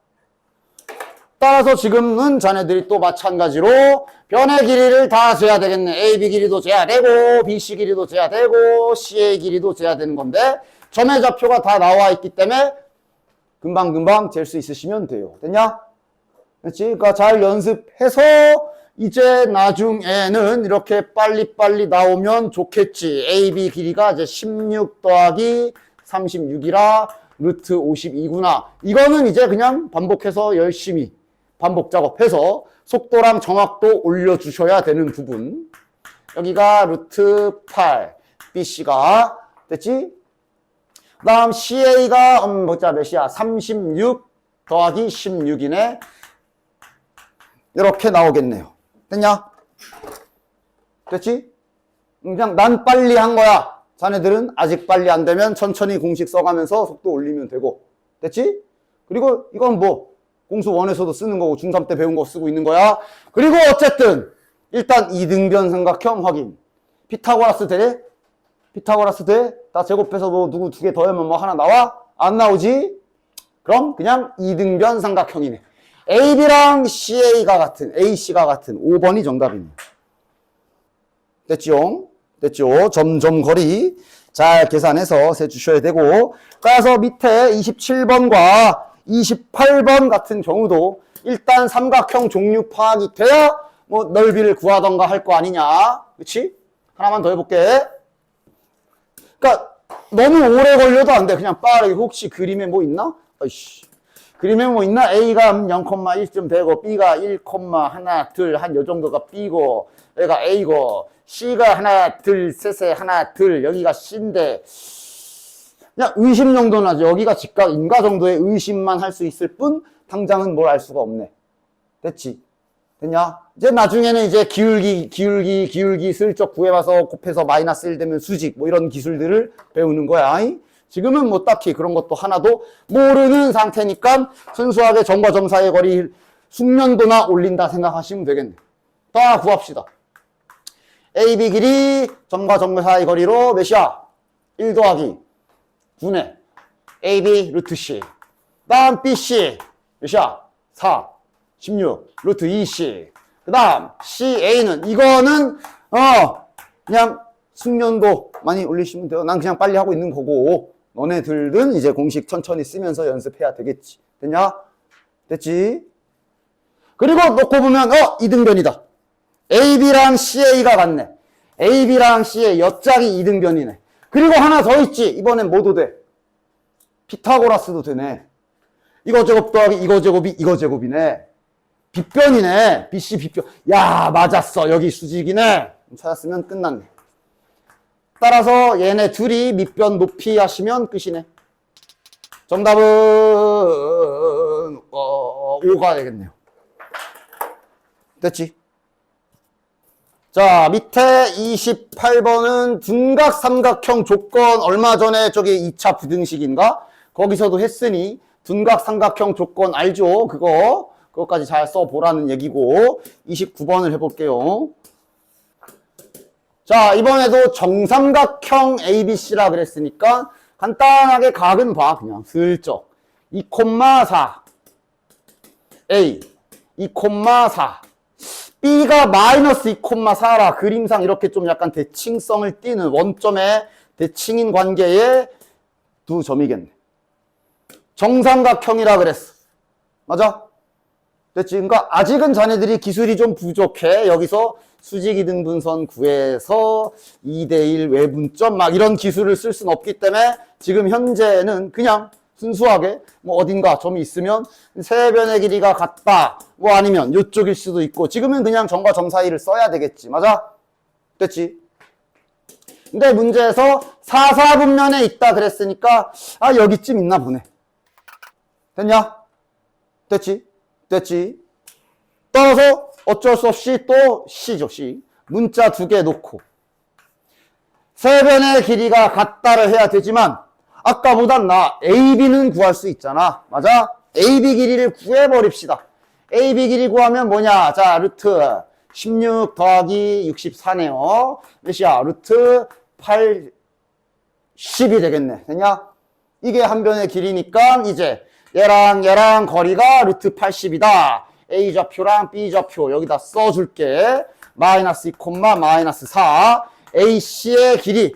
따라서 지금은 자네들이 또 마찬가지로 변의 길이를 다 재야 되겠네. AB 길이도 재야 되고 BC 길이도 재야 되고 CA 길이도 재야 되는 건데 점의 좌표가 다 나와 있기 때문에 금방금방 잴 수 있으시면 돼요. 됐냐? 그렇지? 그러니까 잘 연습해서 이제 나중에는 이렇게 빨리빨리 나오면 좋겠지. AB 길이가 이제 16 더하기 36이라 루트 52구나. 이거는 이제 그냥 반복해서 열심히 반복 작업해서 속도랑 정확도 올려주셔야 되는 부분. 여기가 루트 8, BC가 됐지? 그 다음 CA가 보자 몇이야? 36 더하기 16이네. 이렇게 나오겠네요. 됐냐? 됐지? 그냥 난 빨리 한 거야. 자네들은 아직 빨리 안 되면 천천히 공식 써가면서 속도 올리면 되고. 됐지? 그리고 이건 뭐 공수 1에서도 쓰는 거고 중3 때 배운 거 쓰고 있는 거야. 그리고 어쨌든 일단 이등변 삼각형 확인. 피타고라스 돼? 피타고라스 돼? 다 제곱해서 뭐 누구 2개 더하면 뭐 하나 나와? 안 나오지? 그럼 그냥 이등변 삼각형이네. AB랑 CA가 같은, AC가 같은 5번이 정답입니다. 됐죠? 됐죠? 점점 거리 잘 계산해서 세주셔야 되고, 따라서 밑에 27번과 28번 같은 경우도 일단 삼각형 종류 파악이 돼야 뭐 넓이를 구하던가 할 거 아니냐. 그치? 하나만 더 해볼게. 그러니까 너무 오래 걸려도 안 돼. 그냥 빠르게. 혹시 그림에 뭐 있나? 아이씨. 그림에 뭐 있나? A가 0,1쯤 되고 B가 1, 1, 2, 한 요 정도가 B고 여기가 A고 C가 하나, 둘, 셋에 하나, 둘 여기가 C인데 그냥 의심 정도는 하죠. 여기가 직각 인가 정도의 의심만 할 수 있을 뿐 당장은 뭘 알 수가 없네. 됐지? 됐냐? 이제 나중에는 이제 기울기 슬쩍 구해봐서 곱해서 마이너스 1 되면 수직 뭐 이런 기술들을 배우는 거야. 지금은 뭐 딱히 그런 것도 하나도 모르는 상태니까 순수하게 점과 점 사이의 거리 숙련도나 올린다 생각하시면 되겠네. 다 구합시다. AB 길이 점과 점 사이의 거리로 몇이야? 1 더하기 9네. AB 루트 C. 다음 BC 몇이야? 4, 16 루트 2C. 그 다음 CA는 이거는 그냥 숙련도 많이 올리시면 돼요. 난 그냥 빨리 하고 있는 거고 너네들은 이제 공식 천천히 쓰면서 연습해야 되겠지. 됐냐? 됐지? 그리고 놓고 보면 이등변이다. AB랑 CA가 같네. AB랑 CA 옆짝이 이등변이네. 그리고 하나 더 있지. 이번엔 뭐도 돼? 피타고라스도 되네. 이거 제곱 더하기 이거 제곱이 이거 제곱이네. 빗변이네. BC 빗변. 야, 맞았어. 여기 수직이네. 찾았으면 끝났네. 따라서 얘네 둘이 밑변 높이 하시면 끝이네. 정답은 5가 되겠네요. 됐지? 자, 밑에 28번은 둔각 삼각형 조건 얼마 전에 저기 2차 부등식인가? 거기서도 했으니 둔각 삼각형 조건 알죠? 그거까지 잘 써보라는 얘기고 29번을 해볼게요. 자, 이번에도 정삼각형 ABC라 그랬으니까 간단하게 각은 봐. 그냥 슬쩍 2,4 A 2,4 B가 마이너스 2,4라 그림상 이렇게 좀 약간 대칭성을 띠는 원점의 대칭인 관계의 두 점이겠네. 정삼각형이라 그랬어. 맞아? 됐지? 그러니까 아직은 자네들이 기술이 좀 부족해. 여기서 수직이등분선 구해서 2대1 외분점 막 이런 기술을 쓸 수는 없기 때문에 지금 현재는 그냥 순수하게 뭐 어딘가 점이 있으면 세 변의 길이가 같다 뭐 아니면 이쪽일 수도 있고 지금은 그냥 점과 점 사이를 써야 되겠지. 맞아? 됐지? 근데 문제에서 4, 4분면에 있다 그랬으니까 여기쯤 있나 보네. 됐냐? 됐지? 됐지? 따라서 어쩔 수 없이 또 C죠, C. 문자 2개 놓고. 세 변의 길이가 같다를 해야 되지만, 아까보단 AB는 구할 수 있잖아. 맞아? AB 길이를 구해버립시다. AB 길이 구하면 뭐냐? 자, 루트 16 더하기 64네요. 몇이야? 루트 80이 되겠네. 됐냐? 이게 한 변의 길이니까 이제 얘랑 거리가 루트 80이다. A좌표랑 B좌표 여기다 써줄게. 마이너스 2, 마이너스 4. AC의 길이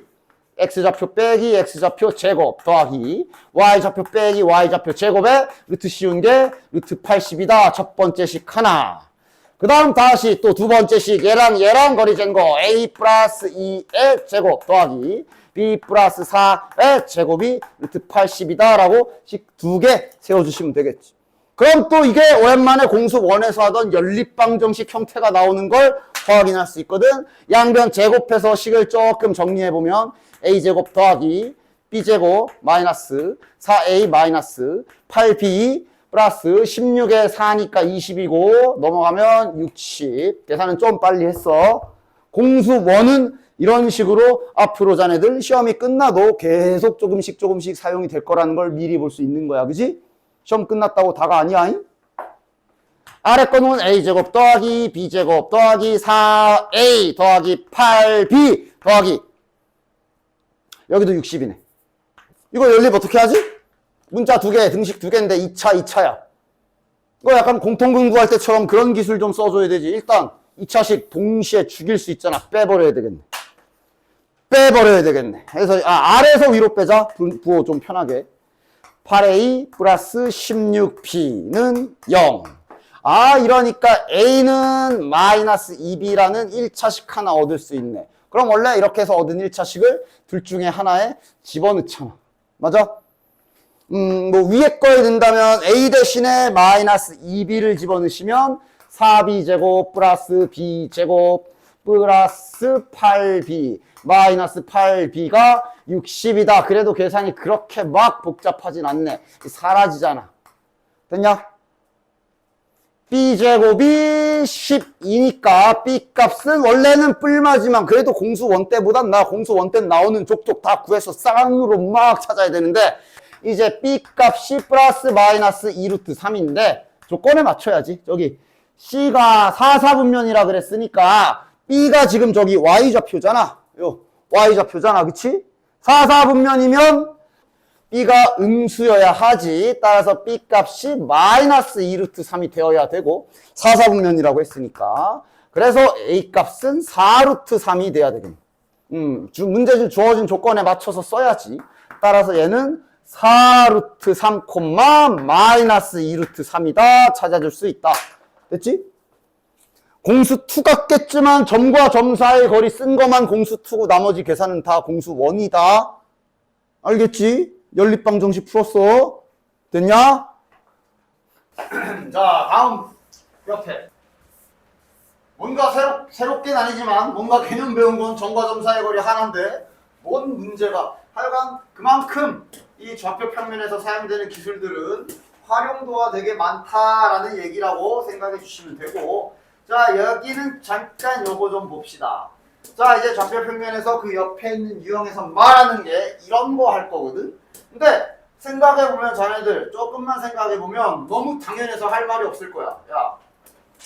X좌표 빼기 X좌표 제곱 더하기 Y좌표 빼기 Y좌표 제곱에 루트 씌운 게 루트 80이다. 첫 번째 식 하나. 그 다음 다시 또 두 번째 식 얘랑 거리 잰 거 A 플러스 2의 제곱 더하기 B 플러스 4의 제곱이 루트 80이다 라고 식 두 개 세워주시면 되겠지. 그럼 또 이게 오랜만에 공수 원에서 하던 연립방정식 형태가 나오는 걸 확인할 수 있거든. 양변 제곱해서 식을 조금 정리해보면 A제곱 더하기 B제곱 마이너스 4A 마이너스 8B 플러스 16에 4니까 20이고 넘어가면 60. 계산은 좀 빨리 했어. 공수 원은 이런 식으로 앞으로 자네들 시험이 끝나도 계속 조금씩 사용이 될 거라는 걸 미리 볼 수 있는 거야. 그지? 시험 끝났다고 다가 아니야. 아래 거는 A제곱 더하기 B제곱 더하기 4A 더하기 8B 더하기 여기도 60이네. 이거 연립 어떻게 하지? 문자 두 개, 등식 두 개인데 2차야. 이거 약간 공통분구할 때처럼 그런 기술 좀 써줘야 되지. 일단 2차식 동시에 죽일 수 있잖아. 빼버려야 되겠네. 그래서 아래에서 위로 빼자. 부호 좀 편하게. 8A 플러스 16B는 0. 이러니까 A는 마이너스 2B라는 1차식 하나 얻을 수 있네. 그럼 원래 이렇게 해서 얻은 1차식을 둘 중에 하나에 집어넣잖아. 맞아? 뭐 위에 거에 든다면 A 대신에 마이너스 2B를 집어넣으시면 4B제곱 플러스 B제곱 플러스 8B 마이너스 8B가 60이다. 그래도 계산이 그렇게 막 복잡하진 않네. 사라지잖아. 됐냐? B제곱이 12니까 B값은 원래는 뿔마지만 그래도 공수 원 때보단 나 공수 원 때 나오는 족족 다 구해서 쌍으로 막 찾아야 되는데 이제 B값이 플러스 마이너스 2루트 3인데 조건에 맞춰야지. 저기 C가 4사분면이라 그랬으니까 B가 지금 저기 Y좌표잖아. Y좌표잖아. 그치? 4사분면이면 B가 음수여야 하지. 따라서 B값이 마이너스 2루트 3이 되어야 되고 4사분면이라고 했으니까 그래서 A값은 4루트 3이 돼야 되겠네. 문제 주어진 조건에 맞춰서 써야지. 따라서 얘는 4루트 3, 마이너스 2루트 3이다. 찾아줄 수 있다. 됐지? 공수 2 같겠지만 점과 점 사이의 거리 쓴 것만 공수 2고 나머지 계산은 다 공수 1이다. 알겠지? 연립방정식 풀었어. 됐냐? 자, 다음 옆에 뭔가 새롭긴 아니지만 뭔가 개념 배운 건 점과 점 사이의 거리 하나인데 뭔 문제가 하여간 그만큼 이 좌표 평면에서 사용되는 기술들은 활용도가 되게 많다라는 얘기라고 생각해 주시면 되고 자 여기는 잠깐 요거 좀 봅시다. 자 이제 좌표 평면에서 그 옆에 있는 유형에서 말하는 게 이런 거 할 거거든. 근데 생각해보면 자네들 조금만 생각해보면 너무 당연해서 할 말이 없을 거야. 야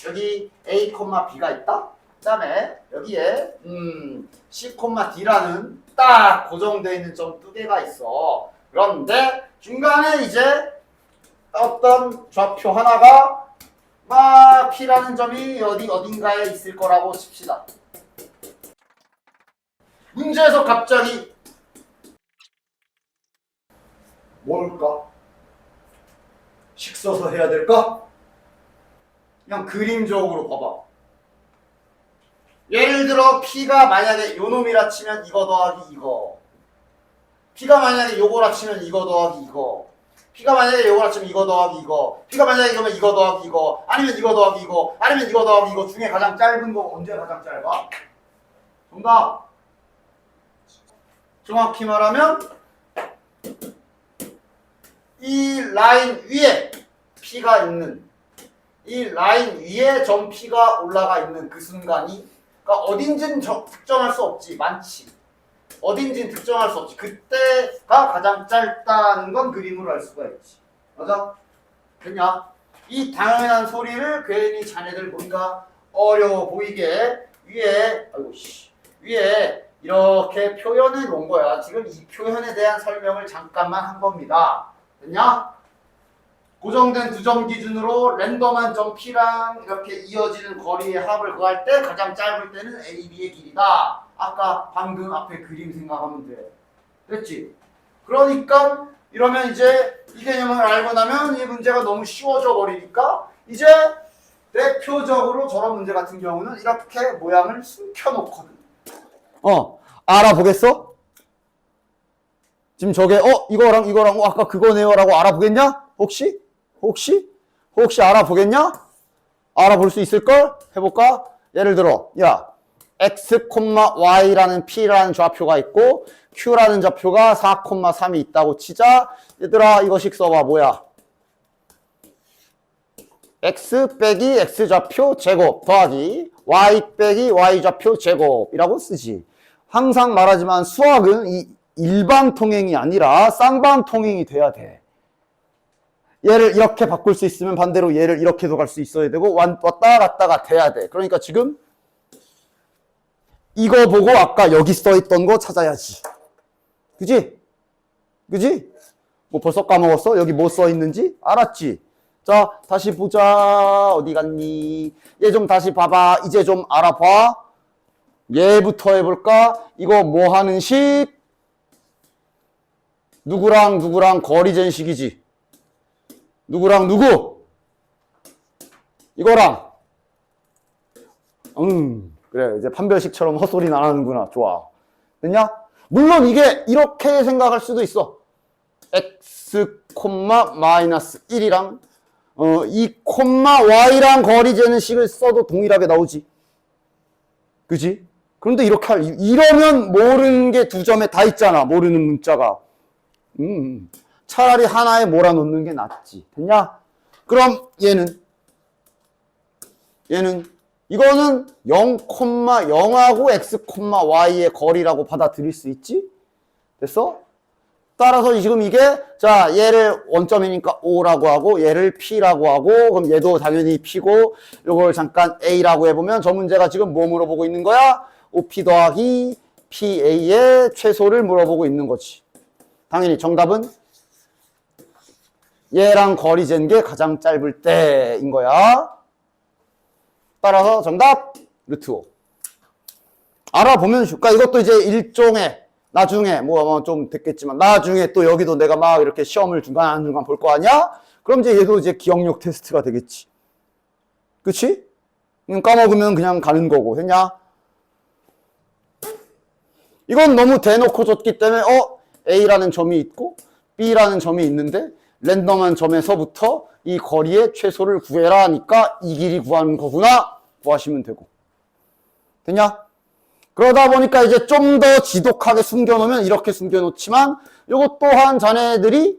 여기 A, B가 있다. 그 다음에 여기에 C, D라는 딱 고정되어 있는 점 두 개가 있어. 그런데 중간에 이제 어떤 좌표 하나가 막 P라는 점이 어딘가에 있을 거라고 칩시다. 문제에서 갑자기 뭘까? 식 써서 해야 될까? 그냥 그림적으로 봐봐. 예를 들어 P가 만약에 요놈이라 치면 이거 더하기 이거. P가 만약에 요거라 치면 이거 더하기 이거. P가 만약에 요거라 치면 이거 더하기 이거. P가 만약에 이거면 이거 더하기 이거. 아니면 이거 더하기 이거. 아니면 이거 더하기 이거 중에 가장 짧은 거 언제 가장 짧아? 정답. 정확히 말하면 이 라인 위에 P가 있는 이 라인 위에 점 P가 올라가 있는 그 순간이 그러니까 어딘지는 특정할 수 없지. 많지. 어딘지는 특정할 수 없지. 그때가 가장 짧다는 건 그림으로 알 수가 있지. 맞아? 됐냐? 이 당연한 소리를 괜히 자네들 뭔가 어려워 보이게 위에 위에 이렇게 표현해 놓은 거야. 지금 이 표현에 대한 설명을 잠깐만 한 겁니다. 됐냐? 고정된 두 점 기준으로 랜덤한 점 P랑 이렇게 이어지는 거리의 합을 구할 때 가장 짧을 때는 AB의 길이다. 아까 방금 앞에 그림 생각하면 돼. 됐지? 그러니까 이러면 이제 이 개념을 알고 나면 이 문제가 너무 쉬워져 버리니까 이제 대표적으로 저런 문제 같은 경우는 이렇게 모양을 숨겨놓거든. 알아보겠어? 지금 저게 이거랑 이거랑 아까 그거네요 라고 알아보겠냐? 혹시 알아보겠냐? 알아볼 수 있을걸? 해볼까? 예를 들어 야 x, y라는 p라는 좌표가 있고 q라는 좌표가 4, 3이 있다고 치자. 얘들아 이거식 써봐. 뭐야? x 빼기 x 좌표 제곱 더하기 y 빼기 y 좌표 제곱이라고 쓰지. 항상 말하지만 수학은 이 일반통행이 아니라 쌍방통행이 돼야 돼. 얘를 이렇게 바꿀 수 있으면 반대로 얘를 이렇게도 갈 수 있어야 되고 왔다 갔다가 돼야 돼. 그러니까 지금 이거 보고 아까 여기 써있던 거 찾아야지. 그지? 뭐 벌써 까먹었어? 여기 뭐 써있는지? 알았지? 자, 다시 보자. 어디 갔니? 얘 좀 다시 봐봐. 이제 좀 알아봐. 얘부터 해볼까? 이거 뭐 하는 식? 누구랑 거리 잰 식이지? 누구랑 누구? 이거랑. 그래. 이제 판별식처럼 헛소리 안 하는구나. 좋아. 됐냐? 물론 이게 이렇게 생각할 수도 있어. x, 마이너스 1이랑 이 y랑 거리 재는 식을 써도 동일하게 나오지. 그지? 그런데 이렇게 이러면 모르는 게 두 점에 다 있잖아. 모르는 문자가. 차라리 하나에 몰아놓는 게 낫지. 됐냐? 그럼 얘는 이거는 0,0하고 x, y의 거리라고 받아들일 수 있지? 됐어? 따라서 지금 이게 자 얘를 원점이니까 O라고 하고 얘를 P라고 하고 그럼 얘도 당연히 P고 이걸 잠깐 A라고 해보면 저 문제가 지금 뭐 물어보고 있는 거야? OP 더하기 PA의 최소를 물어보고 있는 거지. 당연히 정답은 얘랑 거리 잰 게 가장 짧을 때인 거야. 따라서 정답 루트 5. 알아보면 그러니까 이것도 이제 일종의 나중에 뭐 좀 됐겠지만 나중에 또 여기도 내가 막 이렇게 시험을 중간중간 볼 거 아니야? 그럼 이제 얘도 이제 기억력 테스트가 되겠지. 그치? 까먹으면 그냥 가는 거고. 됐냐? 이건 너무 대놓고 줬기 때문에 A라는 점이 있고 B라는 점이 있는데 랜덤한 점에서부터 이 거리의 최소를 구해라 하니까 이 길이 구하는 거구나 구하시면 되고. 됐냐? 그러다 보니까 이제 좀 더 지독하게 숨겨놓으면 이렇게 숨겨놓지만 이것 또한 자네들이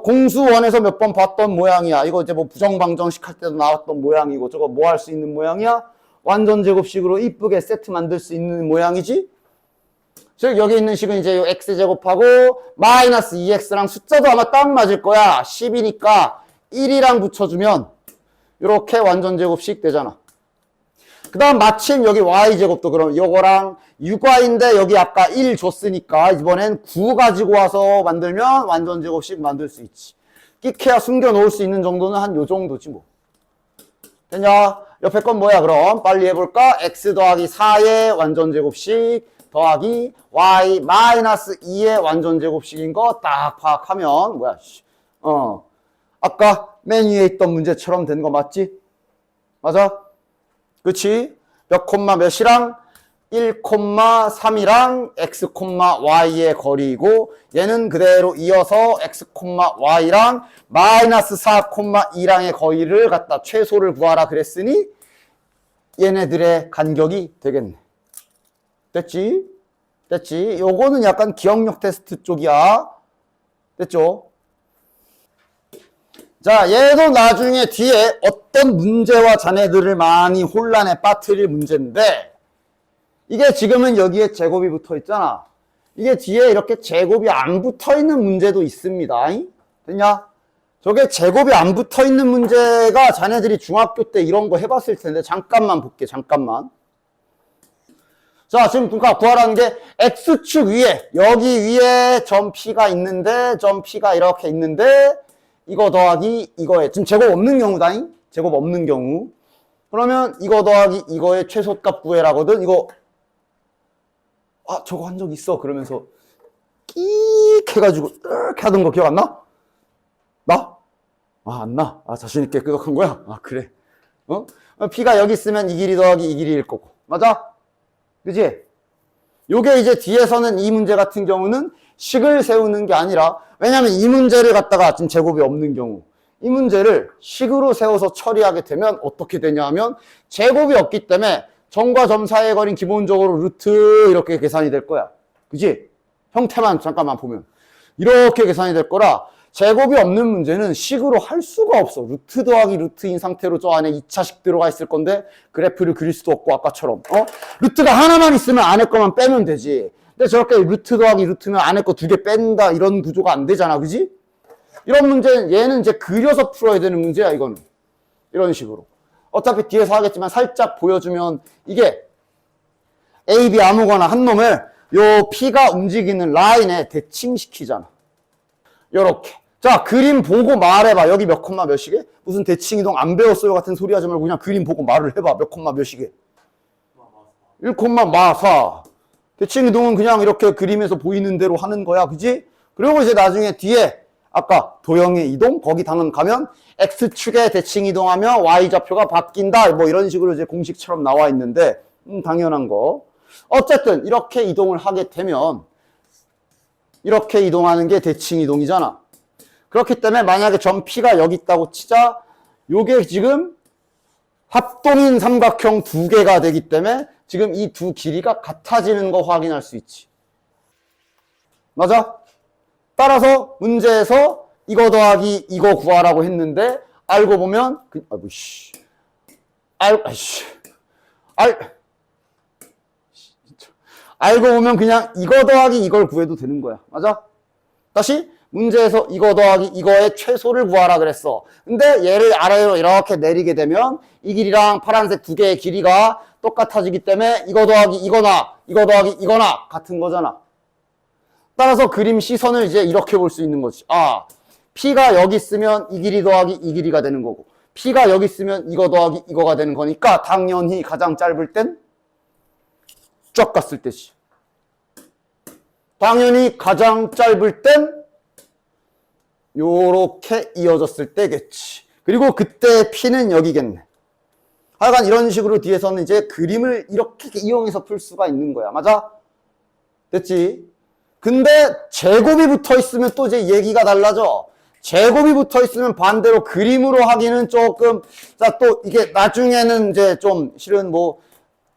공수원에서 몇 번 봤던 모양이야. 이거 이제 뭐 부정방정식 할 때도 나왔던 모양이고 저거 뭐 할 수 있는 모양이야? 완전 제곱식으로 이쁘게 세트 만들 수 있는 모양이지? 즉 여기 있는 식은 이제 요 x제곱하고 마이너스 2x랑 숫자도 아마 딱 맞을 거야. 10이니까 1이랑 붙여주면 이렇게 완전 제곱식 되잖아. 그 다음 마침 여기 y제곱도 그럼 요거랑 6y인데 여기 아까 1 줬으니까 이번엔 9 가지고 와서 만들면 완전 제곱식 만들 수 있지. 끼케야 숨겨 놓을 수 있는 정도는 한 요 정도지 뭐. 됐냐? 옆에 건 뭐야 그럼? 빨리 해볼까? x 더하기 4의 완전 제곱식 더하기 y 마이너스 2의 완전 제곱식인 거 딱 파악하면 뭐야? 아까 맨 위에 있던 문제처럼 된 거 맞지? 맞아? 그치? 몇 콤마 몇이랑 1,3이랑 x, y의 거리이고 얘는 그대로 이어서 x, y랑 마이너스 4, 2랑의 거리를 갖다 최소를 구하라 그랬으니 얘네들의 간격이 되겠네. 됐지? 됐지? 요거는 약간 기억력 테스트 쪽이야. 됐죠? 자, 얘도 나중에 뒤에 어떤 문제와 자네들을 많이 혼란에 빠뜨릴 문제인데 이게 지금은 여기에 제곱이 붙어 있잖아. 이게 뒤에 이렇게 제곱이 안 붙어 있는 문제도 있습니다. 됐냐? 저게 제곱이 안 붙어 있는 문제가 자네들이 중학교 때 이런 거 해봤을 텐데 잠깐만 볼게. 잠깐만. 자, 지금 그러니까 구하라는 게 X축 위에 여기 위에 점 P가 있는데 점 P가 이렇게 있는데 이거 더하기 이거에 지금 제곱 없는 경우다잉. 제곱 없는 경우. 그러면 이거 더하기 이거의 최소값 구해라거든. 이거 저거 한 적 있어. 그러면서 끼익 해가지고 이렇게 하던 거 기억 안 나? 나? 안 나. 자신 있게 끄덕한 거야? 그래. P가 여기 있으면 이 길이 더하기 이 길이일 거고. 맞아? 그지? 요게 이제 뒤에서는 이 문제 같은 경우는 식을 세우는 게 아니라, 왜냐면 이 문제를 갖다가 지금 제곱이 없는 경우, 이 문제를 식으로 세워서 처리하게 되면 어떻게 되냐 하면 제곱이 없기 때문에 점과 점 사이의 거리는 기본적으로 루트 이렇게 계산이 될 거야. 그지? 형태만 잠깐만 보면 이렇게 계산이 될 거라, 제곱이 없는 문제는 식으로 할 수가 없어. 루트 더하기 루트인 상태로 저 안에 2차식 들어가 있을 건데 그래프를 그릴 수도 없고, 아까처럼 루트가 하나만 있으면 안에 거만 빼면 되지. 근데 저렇게 루트 더하기 루트면 안에 거 2개 뺀다 이런 구조가 안 되잖아. 그지? 이런 문제는 얘는 이제 그려서 풀어야 되는 문제야. 이거는 이런 식으로. 어차피 뒤에서 하겠지만 살짝 보여주면, 이게 A, B 아무거나 한 놈을 요 P가 움직이는 라인에 대칭시키잖아. 요렇게. 자, 그림 보고 말해봐. 여기 몇 콤마 몇이게? 무슨 대칭이동 안 배웠어요 같은 소리 하지 말고 그냥 그림 보고 말을 해봐. 몇 콤마 몇이게? 1 콤마 마 4. 대칭이동은 그냥 이렇게 그림에서 보이는 대로 하는 거야. 그지? 그리고 이제 나중에 뒤에 아까 도형의 이동, 거기 당연 가면 X축에 대칭이동하면 Y좌표가 바뀐다. 뭐 이런 식으로 이제 공식처럼 나와 있는데, 당연한 거. 어쨌든 이렇게 이동을 하게 되면 이렇게 이동하는 게 대칭이동이잖아. 그렇기 때문에 만약에 점 P가 여기 있다고 치자. 요게 지금 합동인 삼각형 2개가 되기 때문에 지금 이 두 길이가 같아지는 거 확인할 수 있지. 맞아? 따라서 문제에서 이거 더하기 이거 구하라고 했는데, 알고 보면 알고 보면 그냥 이거 더하기 이걸 구해도 되는 거야. 맞아? 다시 문제에서 이거 더하기 이거의 최소를 구하라 그랬어. 근데 얘를 아래로 이렇게 내리게 되면 이 길이랑 파란색 2개의 길이가 똑같아지기 때문에 이거 더하기 이거나 이거 더하기 이거나 같은 거잖아. 따라서 그림 시선을 이제 이렇게 볼 수 있는 거지. P가 여기 있으면 이 길이 더하기 이 길이가 되는 거고, P가 여기 있으면 이거 더하기 이거가 되는 거니까 당연히 가장 짧을 땐 쫙 갔을 때지. 당연히 가장 짧을 땐 요렇게 이어졌을 때겠지. 그리고 그때 P는 여기겠네. 하여간 이런 식으로 뒤에서는 이제 그림을 이렇게 이용해서 풀 수가 있는 거야. 맞아? 됐지? 근데 제곱이 붙어 있으면 또 이제 얘기가 달라져. 제곱이 붙어 있으면 반대로 그림으로 하기는 조금, 자, 또 이게 나중에는 이제 좀 실은 뭐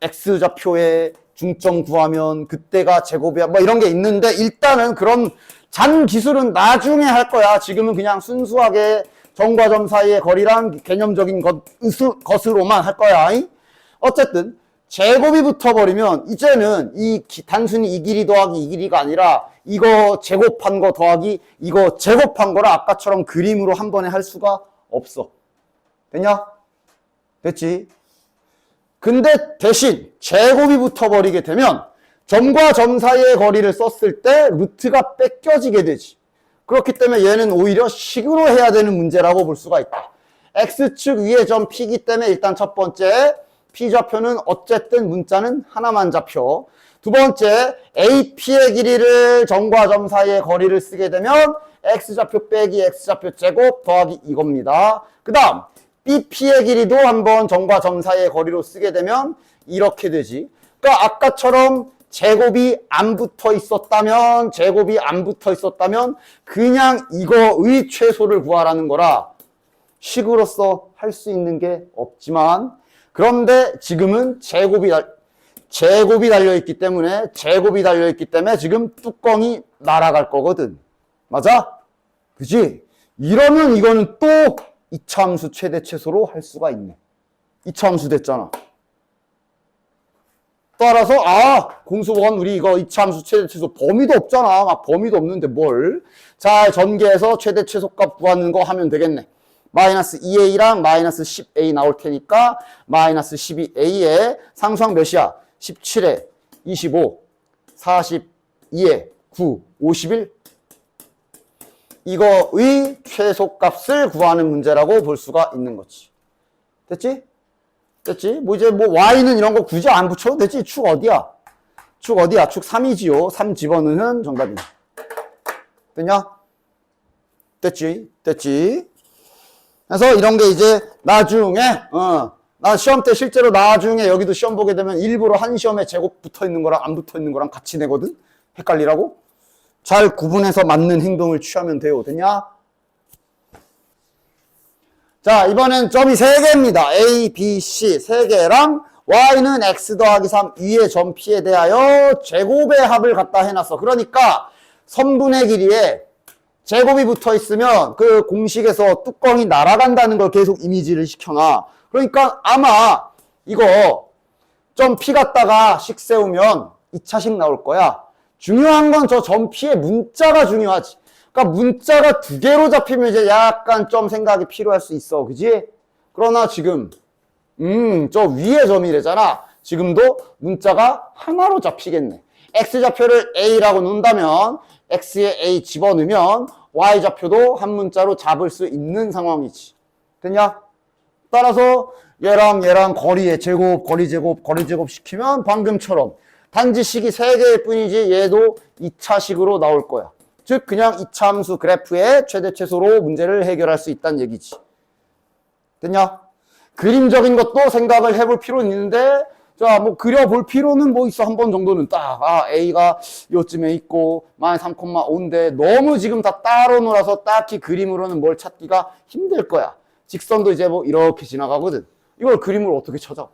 X좌표에 중점 구하면 그때가 제곱이야. 뭐 이런 게 있는데, 일단은 그런 잔 기술은 나중에 할 거야. 지금은 그냥 순수하게 점과 점 사이의 거리랑 개념적인 것으로만 할 거야. 어쨌든 제곱이 붙어버리면 이제는 단순히 이 길이 더하기 이 길이가 아니라 이거 제곱한 거 더하기 이거 제곱한 거라 아까처럼 그림으로 한 번에 할 수가 없어. 됐냐? 됐지? 근데 대신 제곱이 붙어버리게 되면 점과 점 사이의 거리를 썼을 때 루트가 뺏겨지게 되지. 그렇기 때문에 얘는 오히려 식으로 해야 되는 문제라고 볼 수가 있다. X축 위에 점 P이기 때문에 일단 첫 번째 P좌표는 어쨌든 문자는 하나만 잡혀. 두 번째, AP의 길이를 점과 점 사이의 거리를 쓰게 되면 X좌표 빼기 X좌표 제곱 더하기 이겁니다. 그 다음 BP의 길이도 한번 점과 점 사이의 거리로 쓰게 되면 이렇게 되지. 그러니까 아까처럼 제곱이 안 붙어 있었다면 그냥 이거의 최소를 구하라는 거라 식으로서 할 수 있는 게 없지만, 그런데 지금은 제곱이 달려있기 때문에 지금 뚜껑이 날아갈 거거든. 맞아? 그지? 이러면 이거는 또 이차함수 최대 최소로 할 수가 있네. 이차함수 됐잖아. 따라서 공수원 우리 이거 이차함수 최대 최소 범위도 없잖아. 막 범위도 없는데 뭘. 자, 전개해서 최대 최소값 구하는 거 하면 되겠네. 마이너스 2a랑 마이너스 10a 나올 테니까 마이너스 12a에 상수항 몇이야? 17에 25, 42에 9, 51. 이거의 최소값을 구하는 문제라고 볼 수가 있는 거지. 됐지? 됐지? 뭐 이제 뭐 y는 이런 거 굳이 안 붙여도 되지. 축 어디야? 축 어디야? 축 3이지요. 3 집어넣으면 정답이야. 됐냐? 됐지? 됐지? 그래서 이런 게 이제 나중에 나 시험 때 실제로 나중에 여기도 시험 보게 되면 일부러 한 시험에 제곱 붙어 있는 거랑 안 붙어 있는 거랑 같이 내거든? 헷갈리라고? 잘 구분해서 맞는 행동을 취하면 돼요. 됐냐? 자, 이번엔 점이 3개입니다. A, B, C 3개랑 y는 x 더하기 3 위의 점 P에 대하여 제곱의 합을 갖다 해놨어. 그러니까 선분의 길이에 제곱이 붙어 있으면 그 공식에서 뚜껑이 날아간다는 걸 계속 이미지를 시켜놔. 그러니까 아마 이거 점 P 갖다가 식 세우면 2차식 나올 거야. 중요한 건 저 점 P의 문자가 중요하지. 그러니까 문자가 2개로 잡히면 이제 약간 좀 생각이 필요할 수 있어. 그지? 그러나 지금 저 위에 점이래잖아. 지금도 문자가 하나로 잡히겠네. x좌표를 a라고 놓는다면 x에 a 집어넣으면 y좌표도 한 문자로 잡을 수 있는 상황이지. 됐냐? 따라서 얘랑 거리의 제곱, 거리 제곱 시키면 방금처럼 단지 식이 3개일 뿐이지 얘도 2차식으로 나올 거야. 즉 그냥 2차 함수 그래프의 최대 최소로 문제를 해결할 수 있다는 얘기지. 됐냐? 그림적인 것도 생각을 해볼 필요는 있는데 자, 뭐 그려볼 필요는 뭐 있어. 한 번 정도는 딱 A가 요쯤에 있고 마이너스 3,5인데 너무 지금 다 따로 놀아서 딱히 그림으로는 뭘 찾기가 힘들 거야. 직선도 이제 뭐 이렇게 지나가거든. 이걸 그림으로 어떻게 찾아?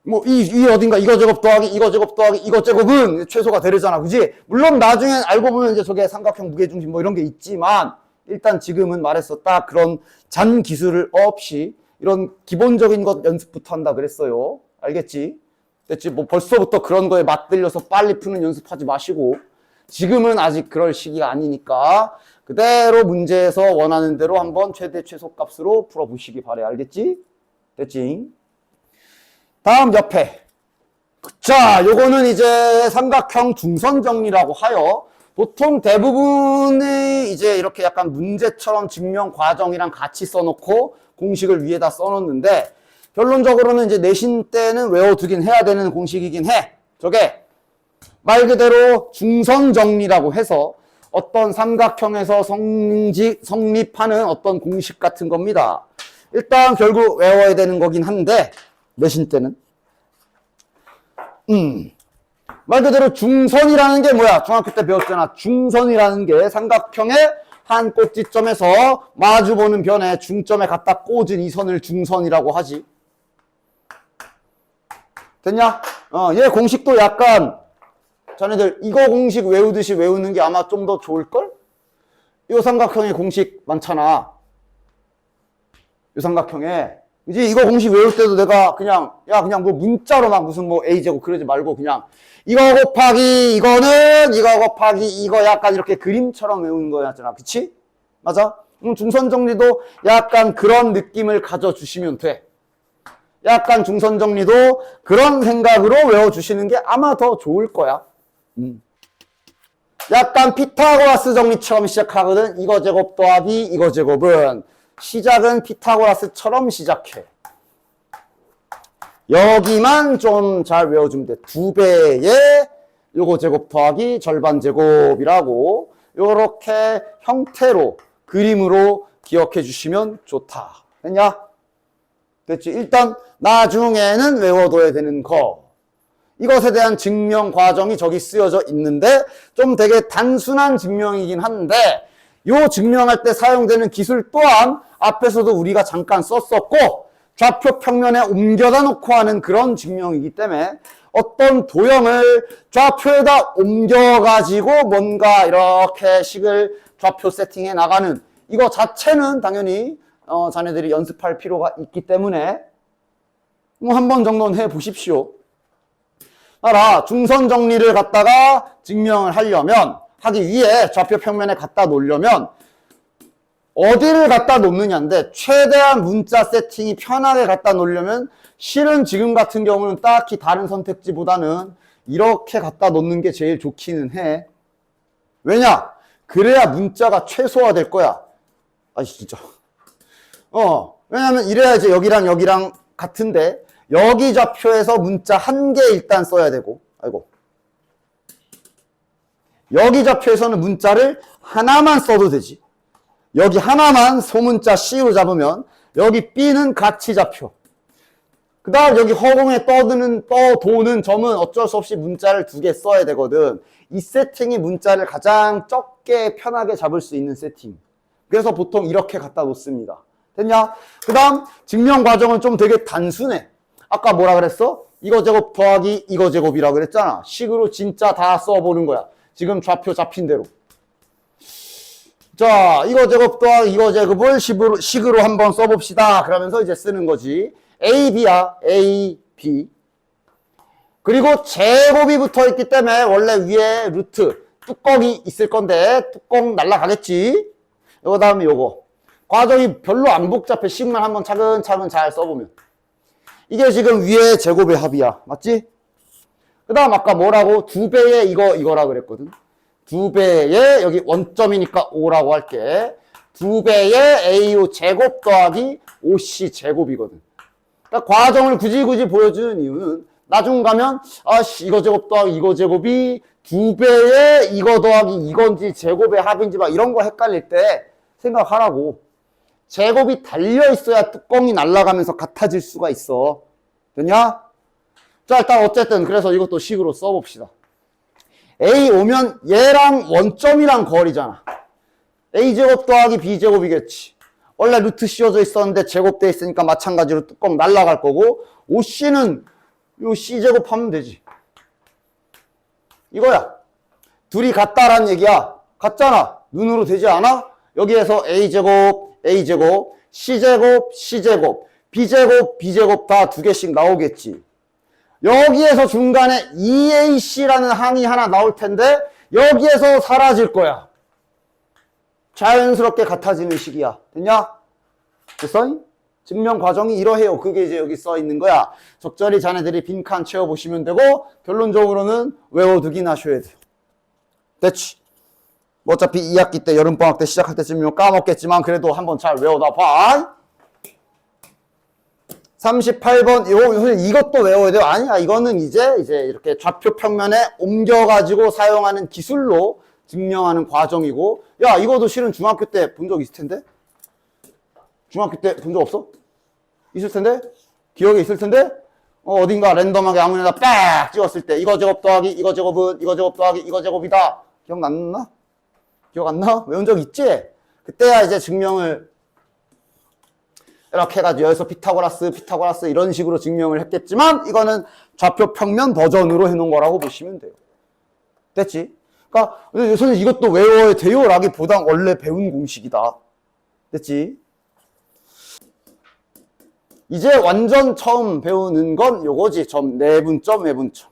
뭐 이 어딘가 이거 제곱 더하기 이거 제곱 더하기 이거 제곱은 최소가 되려잖아. 그지? 물론 나중엔 알고 보면 이제 저게 삼각형 무게중심 뭐 이런 게 있지만 일단 지금은 말했어. 딱 그런 잔 기술을 없이 이런 기본적인 것 연습부터 한다 그랬어요. 알겠지? 됐지? 뭐 벌써부터 그런 거에 맞들려서 빨리 푸는 연습하지 마시고 지금은 아직 그럴 시기가 아니니까 그대로 문제에서 원하는 대로 한번 최대 최소 값으로 풀어보시기 바래. 알겠지? 됐지? 다음 옆에 자, 요거는 이제 삼각형 중선 정리라고 하여 보통 대부분의 이제 이렇게 약간 문제처럼 증명 과정이랑 같이 써놓고 공식을 위에다 써놓는데 결론적으로는 이제 내신 때는 외워두긴 해야 되는 공식이긴 해. 저게 말 그대로 중선 정리라고 해서 어떤 삼각형에서 성립하는 어떤 공식 같은 겁니다. 일단 결국 외워야 되는 거긴 한데 내신 때는 말 그대로 중선이라는 게 뭐야? 중학교 때 배웠잖아. 중선이라는 게 삼각형의 한 꼭지점에서 마주보는 변에 중점에 갖다 꽂은 이 선을 중선이라고 하지. 됐냐? 얘 공식도 약간 자네들 이거 공식 외우듯이 외우는 게 아마 좀 더 좋을걸? 이 삼각형의 공식 많잖아. 이 삼각형에 그지? 이거 공식 외울 때도 내가 그냥 뭐 문자로 막 무슨 뭐 a제곱 그러지 말고 그냥 이거 곱하기 이거는 이거 곱하기 이거 약간 이렇게 그림처럼 외우는 거였잖아. 그치? 맞아? 중선 정리도 약간 그런 느낌을 가져주시면 돼. 약간 중선 정리도 그런 생각으로 외워주시는 게 아마 더 좋을 거야. 약간 피타고라스 정리처럼 시작하거든. 이거 제곱 더하기 이거 제곱은 시작은 피타고라스처럼 시작해. 여기만 좀 잘 외워주면 돼. 2배의 요거 제곱 더하기 절반 제곱이라고 요렇게 형태로 그림으로 기억해 주시면 좋다. 됐냐? 됐지? 일단 나중에는 외워둬야 되는 거. 이것에 대한 증명 과정이 저기 쓰여져 있는데 좀 되게 단순한 증명이긴 한데 요 증명할 때 사용되는 기술 또한 앞에서도 우리가 잠깐 썼었고 좌표 평면에 옮겨다 놓고 하는 그런 증명이기 때문에 어떤 도형을 좌표에다 옮겨가지고 뭔가 이렇게 식을 좌표 세팅해 나가는 이거 자체는 당연히 자네들이 연습할 필요가 있기 때문에 뭐 한 번 정도는 해 보십시오. 알아, 중선 정리를 갖다가 증명을 하기 위해 좌표 평면에 갖다 놓으려면 어디를 갖다 놓느냐인데 최대한 문자 세팅이 편하게 갖다 놓으려면 실은 지금 같은 경우는 딱히 다른 선택지보다는 이렇게 갖다 놓는 게 제일 좋기는 해. 왜냐? 그래야 문자가 최소화될 거야. 아이 진짜. 왜냐면 이래야지 여기랑 여기랑 같은데 여기 좌표에서 문자 한 개 일단 써야 되고, 아이고. 여기 좌표에서는 문자를 하나만 써도 되지. 여기 하나만 소문자 C로 잡으면 여기 B는 같이 잡혀. 그 다음 여기 허공에 떠도는 점은 어쩔 수 없이 문자를 2개 써야 되거든. 이 세팅이 문자를 가장 적게 편하게 잡을 수 있는 세팅. 그래서 보통 이렇게 갖다 놓습니다. 됐냐? 그 다음 증명 과정은 좀 되게 단순해. 아까 뭐라 그랬어? 이거 제곱 더하기 이거 제곱이라 그랬잖아. 식으로 진짜 다 써보는 거야. 지금 좌표 잡힌 대로. 자, 이거 제곱 더하기 이거 제곱을 식으로 한번 써봅시다. 그러면서 이제 쓰는 거지. A, B야. A, B. 그리고 제곱이 붙어 있기 때문에 원래 위에 루트, 뚜껑이 있을 건데 뚜껑 날라가겠지. 요거 다음에 요거. 과정이 별로 안 복잡해. 식만 한번 차근차근 잘 써보면. 이게 지금 위에 제곱의 합이야. 맞지? 그 다음 아까 뭐라고? 2배의 이거라 그랬거든. 2배의 여기 원점이니까 5라고 할게. 2배의 AO 제곱 더하기 OC 제곱이거든. 그러니까 과정을 굳이 보여주는 이유는 나중 가면 이거 제곱 더하기 이거 제곱이 2배의 이거 더하기 이건지 제곱의 합인지 막 이런 거 헷갈릴 때 생각하라고. 제곱이 달려있어야 뚜껑이 날아가면서 같아질 수가 있어. 됐냐? 자, 일단 어쨌든 그래서 이것도 식으로 써봅시다. A 오면 얘랑 원점이랑 거리잖아. A제곱 더하기 B제곱이겠지. 원래 루트 씌워져 있었는데 제곱돼 있으니까 마찬가지로 뚜껑 날아갈 거고, OC는 요 C제곱 하면 되지. 이거야. 둘이 같다라는 얘기야. 같잖아. 눈으로 되지 않아? 여기에서 A제곱, A제곱, C제곱, C제곱, B제곱, B제곱 다 2개씩 나오겠지. 여기에서 중간에 EAC라는 항이 하나 나올 텐데 여기에서 사라질 거야. 자연스럽게 같아지는 식이야. 됐냐? 됐어? 증명 과정이 이러해요. 그게 이제 여기 써 있는 거야. 적절히 자네들이 빈칸 채워보시면 되고 결론적으로는 외워두긴 하셔야 돼요. 됐지? 뭐 어차피 2학기 때 여름방학 때 시작할 때쯤이면 까먹겠지만 그래도 한번 잘 외워놔 봐. 38번 이것도 외워야 돼요. 아니야, 이거는 이제 이렇게 좌표 평면에 옮겨가지고 사용하는 기술로 증명하는 과정이고, 야 이거도 실은 중학교 때 본 적 있을 텐데. 중학교 때 본 적 없어? 있을 텐데? 기억에 있을 텐데? 어딘가 랜덤하게 아무데나 빡 찍었을 때 이거 제곱 더하기 이거 제곱은 이거 제곱 더하기 이거 제곱이다. 기억 안 나? 기억 안 나? 외운 적 있지? 그때야 이제 증명을 이렇게 해가지고 여기서 피타고라스 이런 식으로 증명을 했겠지만 이거는 좌표 평면 버전으로 해놓은 거라고 보시면 돼요. 됐지? 그러니까 선생님 이것도 외워야 돼요 라기보다 원래 배운 공식이다. 됐지? 이제 완전 처음 배우는 건 요거지. 내분점, 외분점.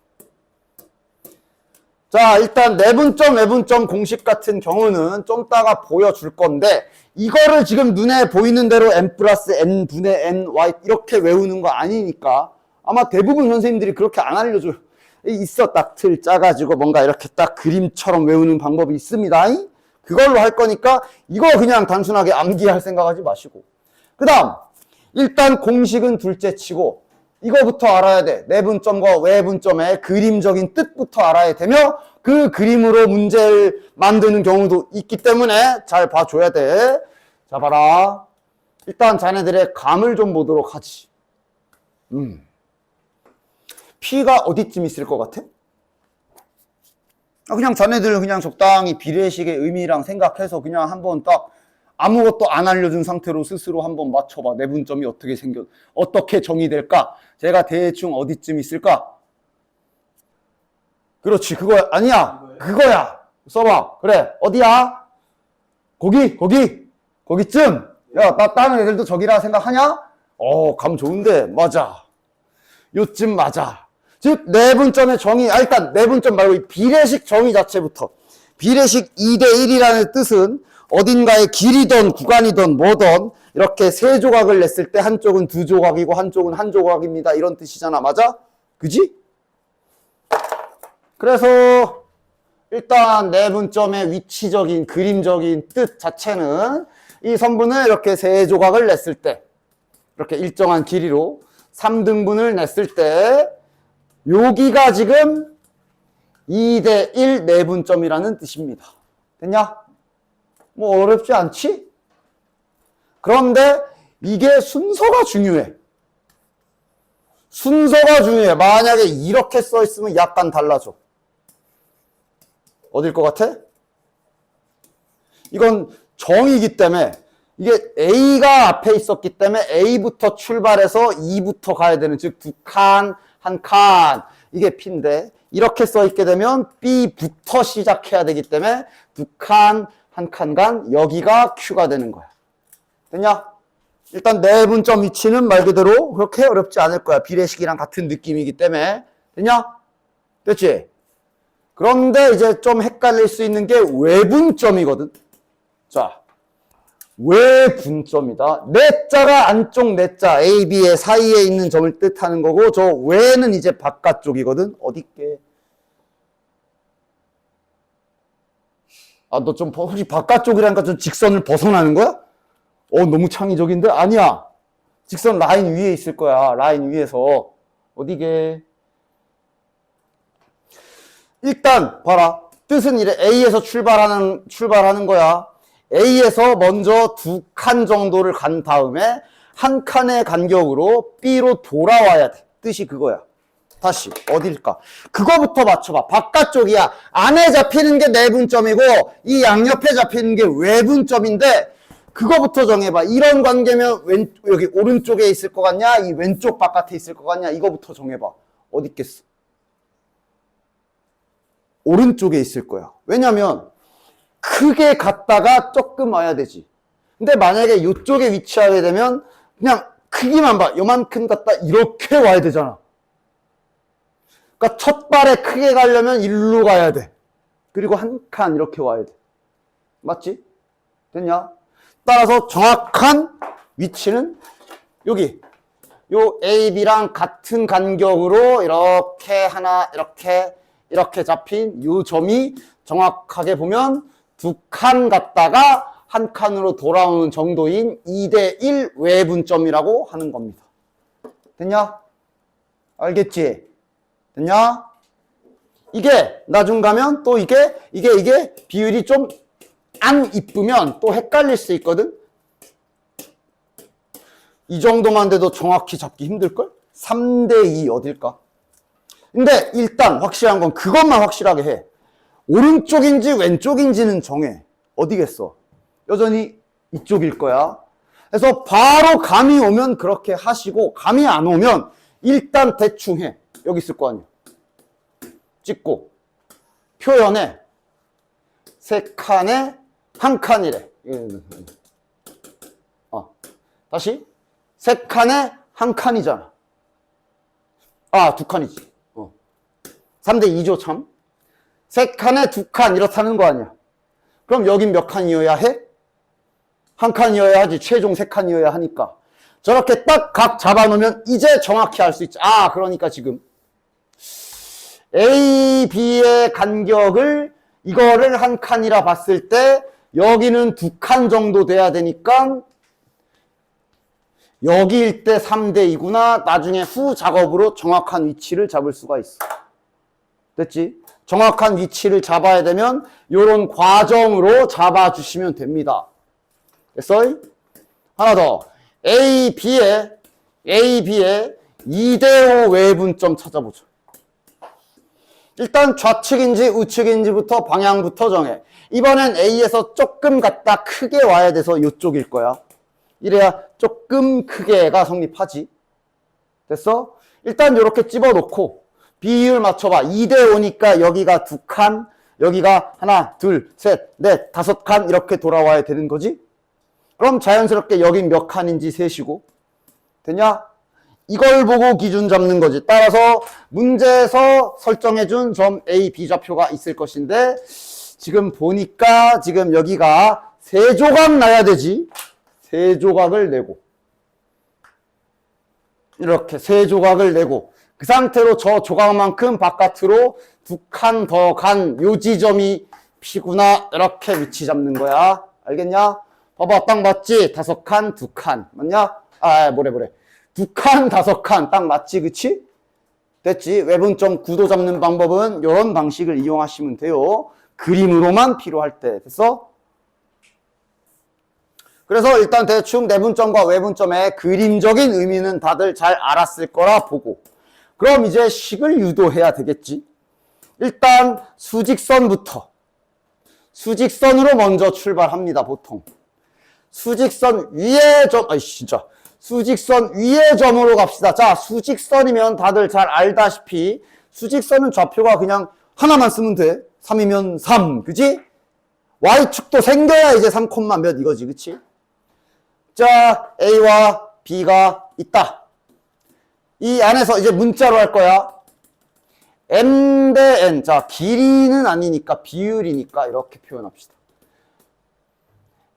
자, 일단 내분점, 외분점 공식 같은 경우는 좀 이따가 보여줄 건데 이거를 지금 눈에 보이는 대로 n 플러스 n분의 ny 이렇게 외우는 거 아니니까 아마 대부분 선생님들이 그렇게 안 알려줘요. 있어, 딱 틀 짜가지고 뭔가 이렇게 딱 그림처럼 외우는 방법이 있습니다. 그걸로 할 거니까 이거 그냥 단순하게 암기할 생각하지 마시고. 그 다음 일단 공식은 둘째 치고 이거부터 알아야 돼. 내분점과 외분점의 그림적인 뜻부터 알아야 되며 그 그림으로 문제를 만드는 경우도 있기 때문에 잘 봐줘야 돼. 자, 봐라. 일단 자네들의 감을 좀 보도록 하지. P가 어디쯤 있을 것 같아? 그냥 자네들 그냥 적당히 비례식의 의미랑 생각해서 그냥 한번 딱 아무것도 안 알려준 상태로 스스로 한번 맞춰봐. 내분점이 어떻게 정의될까? 제가 대충 어디쯤 있을까? 그렇지, 그거야. 아니야, 그거야. 써봐. 그래, 어디야? 거기쯤. 야, 다른 애들도 저기라 생각하냐? 감 좋은데. 맞아. 요쯤 맞아. 즉, 내분점의 정의, 일단 내분점 말고 이 비례식 정의 자체부터. 비례식 2대1이라는 뜻은 어딘가의 길이든 구간이든 뭐든 이렇게 세 조각을 냈을 때 한쪽은 두 조각이고 한쪽은 한 조각입니다. 이런 뜻이잖아. 맞아? 그지? 그래서 일단 내분점의 위치적인 그림적인 뜻 자체는 이 선분을 이렇게 세 조각을 냈을 때 이렇게 일정한 길이로 3등분을 냈을 때 여기가 지금 2대1 내분점이라는 뜻입니다. 됐냐? 뭐 어렵지 않지? 그런데 이게 순서가 중요해. 순서가 중요해. 만약에 이렇게 써 있으면 약간 달라져. 어딜 것 같아? 이건 정이기 때문에 이게 A가 앞에 있었기 때문에 A부터 출발해서 E부터 가야 되는, 즉 두 칸, 한 칸, 이게 P인데 이렇게 써 있게 되면 B부터 시작해야 되기 때문에 두 칸, 한 칸간 여기가 Q가 되는 거야. 됐냐? 일단 내분점 위치는 말 그대로 그렇게 어렵지 않을 거야. 비례식이랑 같은 느낌이기 때문에. 됐냐? 됐지? 그런데 이제 좀 헷갈릴 수 있는 게 외분점이거든. 자, 외분점이다. 내자가 안쪽 내자 A, B의 사이에 있는 점을 뜻하는 거고 저 외는 이제 바깥쪽이거든. 어딨게? 아, 너 좀 혹시 바깥쪽이라니까 좀 직선을 벗어나는 거야? 너무 창의적인데? 아니야. 직선 라인 위에 있을 거야. 라인 위에서. 어디게? 일단 봐라. 뜻은 이래. A에서 출발하는 거야. A에서 먼저 두 칸 정도를 간 다음에 한 칸의 간격으로 B로 돌아와야 돼. 뜻이 그거야. 다시 어딜까? 그거부터 맞춰봐. 바깥쪽이야. 안에 잡히는 게 내분점이고 이 양옆에 잡히는 게 외분점인데 그거부터 정해봐. 이런 관계면 여기 오른쪽에 있을 것 같냐? 이 왼쪽 바깥에 있을 것 같냐? 이거부터 정해봐. 어디 있겠어? 오른쪽에 있을 거야. 왜냐면 크게 갔다가 조금 와야 되지. 근데 만약에 이쪽에 위치하게 되면 그냥 크기만 봐. 요만큼 갔다 이렇게 와야 되잖아. 그러니까 첫 발에 크게 가려면 일로 가야 돼. 그리고 한 칸 이렇게 와야 돼. 맞지? 됐냐? 따라서 정확한 위치는 여기 요 A, B랑 같은 간격으로 이렇게 하나 이렇게 잡힌 요 점이 정확하게 보면 두 칸 갔다가 한 칸으로 돌아오는 정도인 2대1 외분점이라고 하는 겁니다. 됐냐? 알겠지? 됐냐? 이게 나중 가면 또 이게 비율이 좀 안 이쁘면 또 헷갈릴 수 있거든? 이 정도만 돼도 정확히 잡기 힘들걸? 3대2 어딜까? 근데 일단 확실한 건 그것만 확실하게 해. 오른쪽인지 왼쪽인지는 정해. 어디겠어? 여전히 이쪽일 거야. 그래서 바로 감이 오면 그렇게 하시고 감이 안 오면 일단 대충 해. 여기 있을 거 아니야. 찍고 표현에 세 칸에 한 칸이래. 다시 세 칸에 한 칸이잖아. 두 칸이지. 3대2죠 참. 세 칸에 두 칸 이렇다는 거 아니야. 그럼 여긴 몇 칸이어야 해? 한 칸이어야 하지. 최종 세 칸이어야 하니까. 저렇게 딱 각 잡아놓으면 이제 정확히 알 수 있지. 그러니까 지금 A, B의 간격을 이거를 한 칸이라 봤을 때 여기는 두 칸 정도 돼야 되니까 여기일 때 3대2구나. 나중에 후 작업으로 정확한 위치를 잡을 수가 있어. 됐지? 정확한 위치를 잡아야 되면 이런 과정으로 잡아주시면 됩니다. 됐어? 하나 더. A, B의 2대5 외분점 찾아보죠. 일단 좌측인지 우측인지부터 방향부터 정해. 이번엔 A에서 조금 갔다 크게 와야 돼서 이쪽일 거야. 이래야 조금 크게가 성립하지. 됐어? 일단 이렇게 집어넣고 비율 맞춰봐. 2대5니까 여기가 두 칸, 여기가 하나, 둘, 셋, 넷, 다섯 칸 이렇게 돌아와야 되는 거지. 그럼 자연스럽게 여긴 몇 칸인지 세시고. 됐냐? 이걸 보고 기준 잡는 거지. 따라서 문제에서 설정해준 점 A, B 좌표가 있을 것인데 지금 보니까 지금 여기가 세 조각 나야 되지. 세 조각을 내고 이렇게 세 조각을 내고 그 상태로 저 조각만큼 바깥으로 두 칸 더 간 요 지점이 P구나. 이렇게 위치 잡는 거야. 알겠냐? 봐봐, 딱 맞지? 5칸, 2칸. 맞냐? 뭐래. 2칸, 5칸. 딱 맞지, 그치? 됐지? 외분점 구도 잡는 방법은 이런 방식을 이용하시면 돼요. 그림으로만 필요할 때. 됐어? 그래서 일단 대충 내분점과 외분점의 그림적인 의미는 다들 잘 알았을 거라 보고. 그럼 이제 식을 유도해야 되겠지? 일단 수직선부터. 수직선으로 먼저 출발합니다, 보통. 수직선 위의 점, 수직선 위의 점으로 갑시다. 자, 수직선이면 다들 잘 알다시피 수직선은 좌표가 그냥 하나만 쓰면 돼. 3이면 3, 그지? Y축도 생겨야 이제 3, 몇 이거지, 그치? 자, A와 B가 있다. 이 안에서 이제 문자로 할 거야. M 대 N. 자, 길이는 아니니까 비율이니까 이렇게 표현합시다.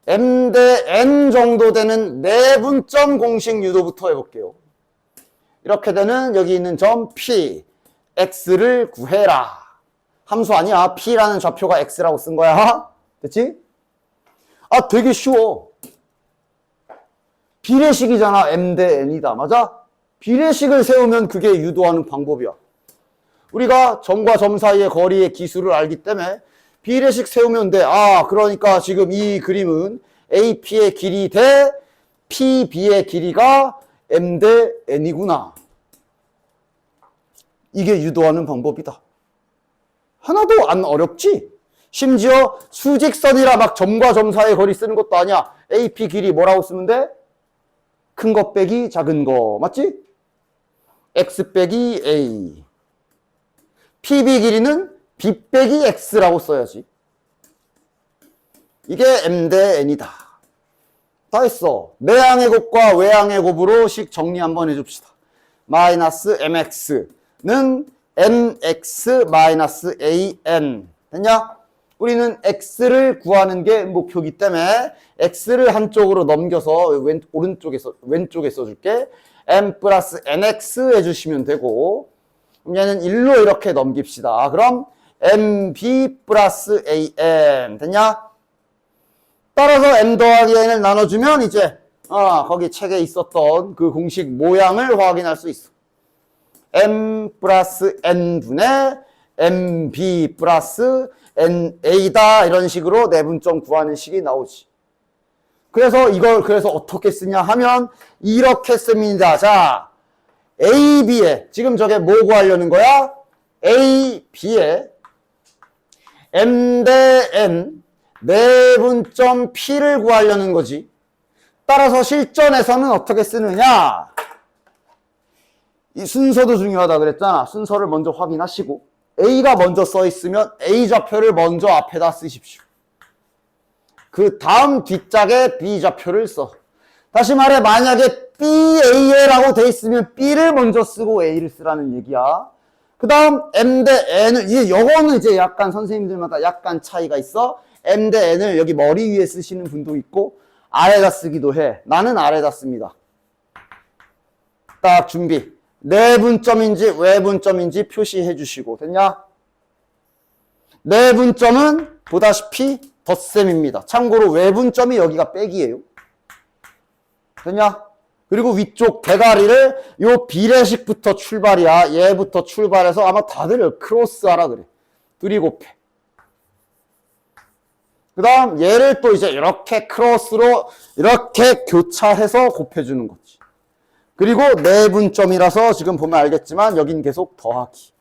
M 대 N 정도 되는 내분점 공식 유도부터 해볼게요. 이렇게 되는 여기 있는 점 P, X를 구해라. 함수 아니야. P라는 좌표가 X라고 쓴 거야. 됐지? 되게 쉬워. 비례식이잖아. M 대 N이다. 맞아? 비례식을 세우면 그게 유도하는 방법이야. 우리가 점과 점 사이의 거리의 기수를 알기 때문에 비례식 세우면 돼. 그러니까 지금 이 그림은 AP의 길이 대 PB의 길이가 M 대 N이구나. 이게 유도하는 방법이다. 하나도 안 어렵지? 심지어 수직선이라 막 점과 점 사이의 거리 쓰는 것도 아니야. AP 길이 뭐라고 쓰면 돼? 큰 거 빼기 작은 거. 맞지? X 빼기 A. PB 길이는 B 빼기 X라고 써야지. 이게 M 대 N이다. 다 했어. 내항의 곱과 외항의 곱으로 식 정리 한번 해줍시다. 마이너스 MX는 NX 마이너스 AN. 됐냐? 우리는 X를 구하는 게 목표이기 때문에 X를 한쪽으로 넘겨서 왼쪽에 써줄게. M 플러스 NX 해주시면 되고, 그럼 얘는 1로 이렇게 넘깁시다. 그럼 MB 플러스 AN. 됐냐? 따라서 M 더하기 N을 나눠주면 이제 거기 책에 있었던 그 공식 모양을 확인할 수 있어. M 플러스 N분의 MB 플러스 NA다. 이런 식으로 내분점 구하는 식이 나오지. 그래서 이걸 어떻게 쓰냐 하면 이렇게 씁니다. 자, AB에 지금 저게 뭐 구하려는 거야? AB에 M 대 N 내분점 P를 구하려는 거지. 따라서 실전에서는 어떻게 쓰느냐? 이 순서도 중요하다 그랬잖아. 순서를 먼저 확인하시고 A가 먼저 써 있으면 A 좌표를 먼저 앞에다 쓰십시오. 그 다음 뒷짝에 B 좌표를 써. 다시 말해, 만약에 BA라고 돼 있으면 B를 먼저 쓰고 A를 쓰라는 얘기야. 그 다음 M 대 N을, 요거는 이제 약간 선생님들마다 약간 차이가 있어. M 대 N을 여기 머리 위에 쓰시는 분도 있고 아래다 쓰기도 해. 나는 아래다 씁니다. 딱 준비. 내분점인지 외분점인지 표시해 주시고. 됐냐? 내분점은 보다시피 덧셈입니다. 참고로 외분점이 여기가 빼기예요. 됐냐? 그리고 위쪽 대가리를 요 비례식부터 출발이야. 얘부터 출발해서 아마 다들 크로스 하라 그래. 둘이 곱해. 그 다음 얘를 또 이제 이렇게 크로스로 이렇게 교차해서 곱해주는 거지. 그리고 내분점이라서 지금 보면 알겠지만 여긴 계속 더하기.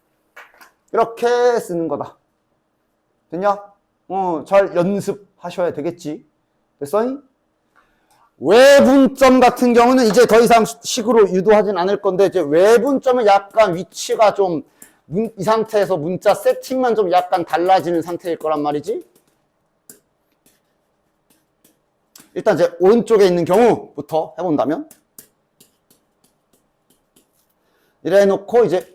이렇게 쓰는 거다. 됐냐? 잘 연습하셔야 되겠지. 됐어? 외분점 같은 경우는 이제 더 이상 식으로 유도하진 않을 건데, 이제 외분점은 약간 위치가 좀 이 상태에서 문자 세팅만 좀 약간 달라지는 상태일 거란 말이지. 일단 이제 오른쪽에 있는 경우부터 해본다면, 이래 놓고 이제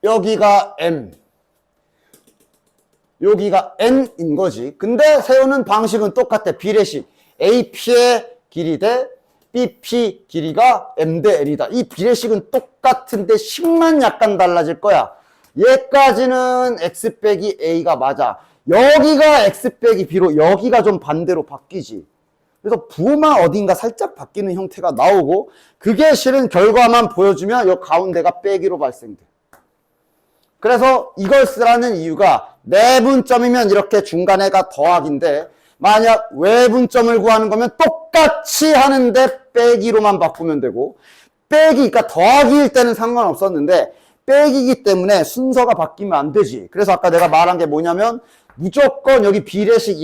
여기가 M, 여기가 N인 거지. 근데 세우는 방식은 똑같아. 비례식. AP의 길이 대 BP 길이가 M 대 N이다. 이 비례식은 똑같은데 식만 약간 달라질 거야. 얘까지는 x 빼기 a가 맞아. 여기가 x 빼기 b로 여기가 좀 반대로 바뀌지. 그래서 부호만 어딘가 살짝 바뀌는 형태가 나오고 그게 실은 결과만 보여주면 이 가운데가 빼기로 발생돼. 그래서 이걸 쓰라는 이유가 내분점이면 이렇게 중간에가 더하기인데 만약 외분점을 구하는 거면 똑같이 하는데 빼기로만 바꾸면 되고 빼기, 그러니까 더하기일 때는 상관없었는데 빼기이기 때문에 순서가 바뀌면 안 되지. 그래서 아까 내가 말한 게 뭐냐면 무조건 여기 비례식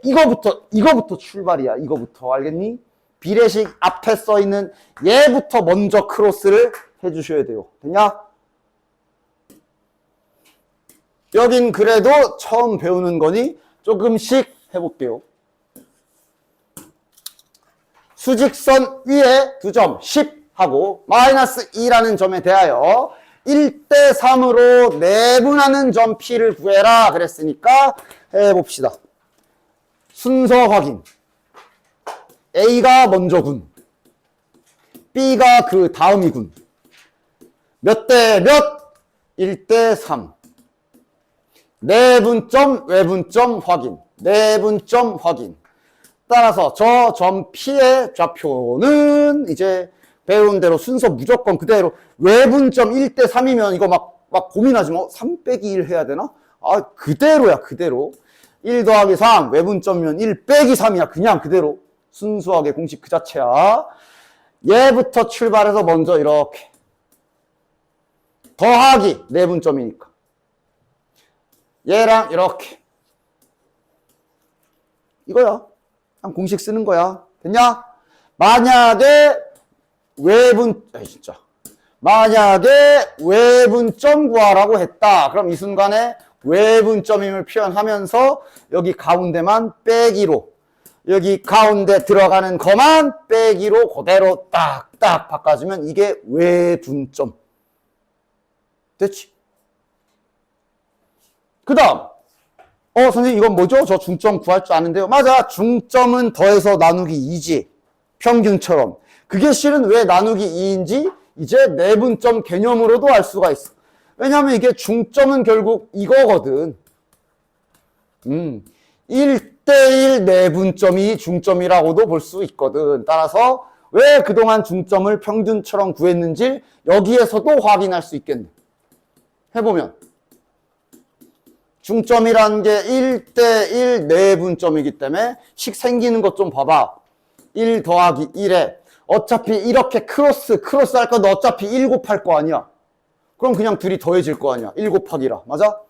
이거부터 출발이야. 이거부터 알겠니? 비례식 앞에 써 있는 얘부터 먼저 크로스를 해주셔야 돼요. 됐냐? 여긴 그래도 처음 배우는 거니 조금씩 해볼게요. 수직선 위에 2점 10 하고 마이너스 2라는 점에 대하여 1대 3으로 내분하는 점 P를 구해라 그랬으니까 해봅시다. 순서 확인. A가 먼저군. B가 그 다음이군. 몇 대 몇? 1대 3. 내분점, 외분점 확인. 내분점 확인. 따라서 저 점 P의 좌표는 이제 배운 대로 순서 무조건 그대로 외분점 1대 3이면 이거 막 고민하지 뭐 3 빼기 1 해야 되나? 아 그대로야 그대로 1 더하기 3 외분점이면 1 빼기 3이야 그냥 그대로 순수하게 공식 그 자체야. 얘부터 출발해서 먼저 이렇게 더하기 내분점이니까 얘랑 이렇게 이거야. 그냥 공식 쓰는 거야. 됐냐? 만약에 만약에 외분점 구하라고 했다. 그럼 이 순간에 외분점임을 표현하면서 여기 가운데만 빼기로 여기 가운데 들어가는 거만 빼기로 그대로 딱딱 바꿔주면 이게 외분점. 됐지? 그 다음 선생님 이건 뭐죠? 저 중점 구할 줄 아는데요. 맞아. 중점은 더해서 나누기 2지. 평균처럼. 그게 실은 왜 나누기 2인지 이제 내분점 개념으로도 알 수가 있어. 왜냐하면 이게 중점은 결국 이거거든. 1대1 내분점이 중점이라고도 볼 수 있거든. 따라서 왜 그동안 중점을 평균처럼 구했는지 여기에서도 확인할 수 있겠네. 해보면 중점이라는 게 1대1 내분점이기 때문에 식 생기는 것 좀 봐봐. 1 더하기 1에 어차피 이렇게 크로스 할 건데 어차피 1 곱할 거 아니야. 그럼 그냥 둘이 더해질 거 아니야. 1 곱하기라. 맞아?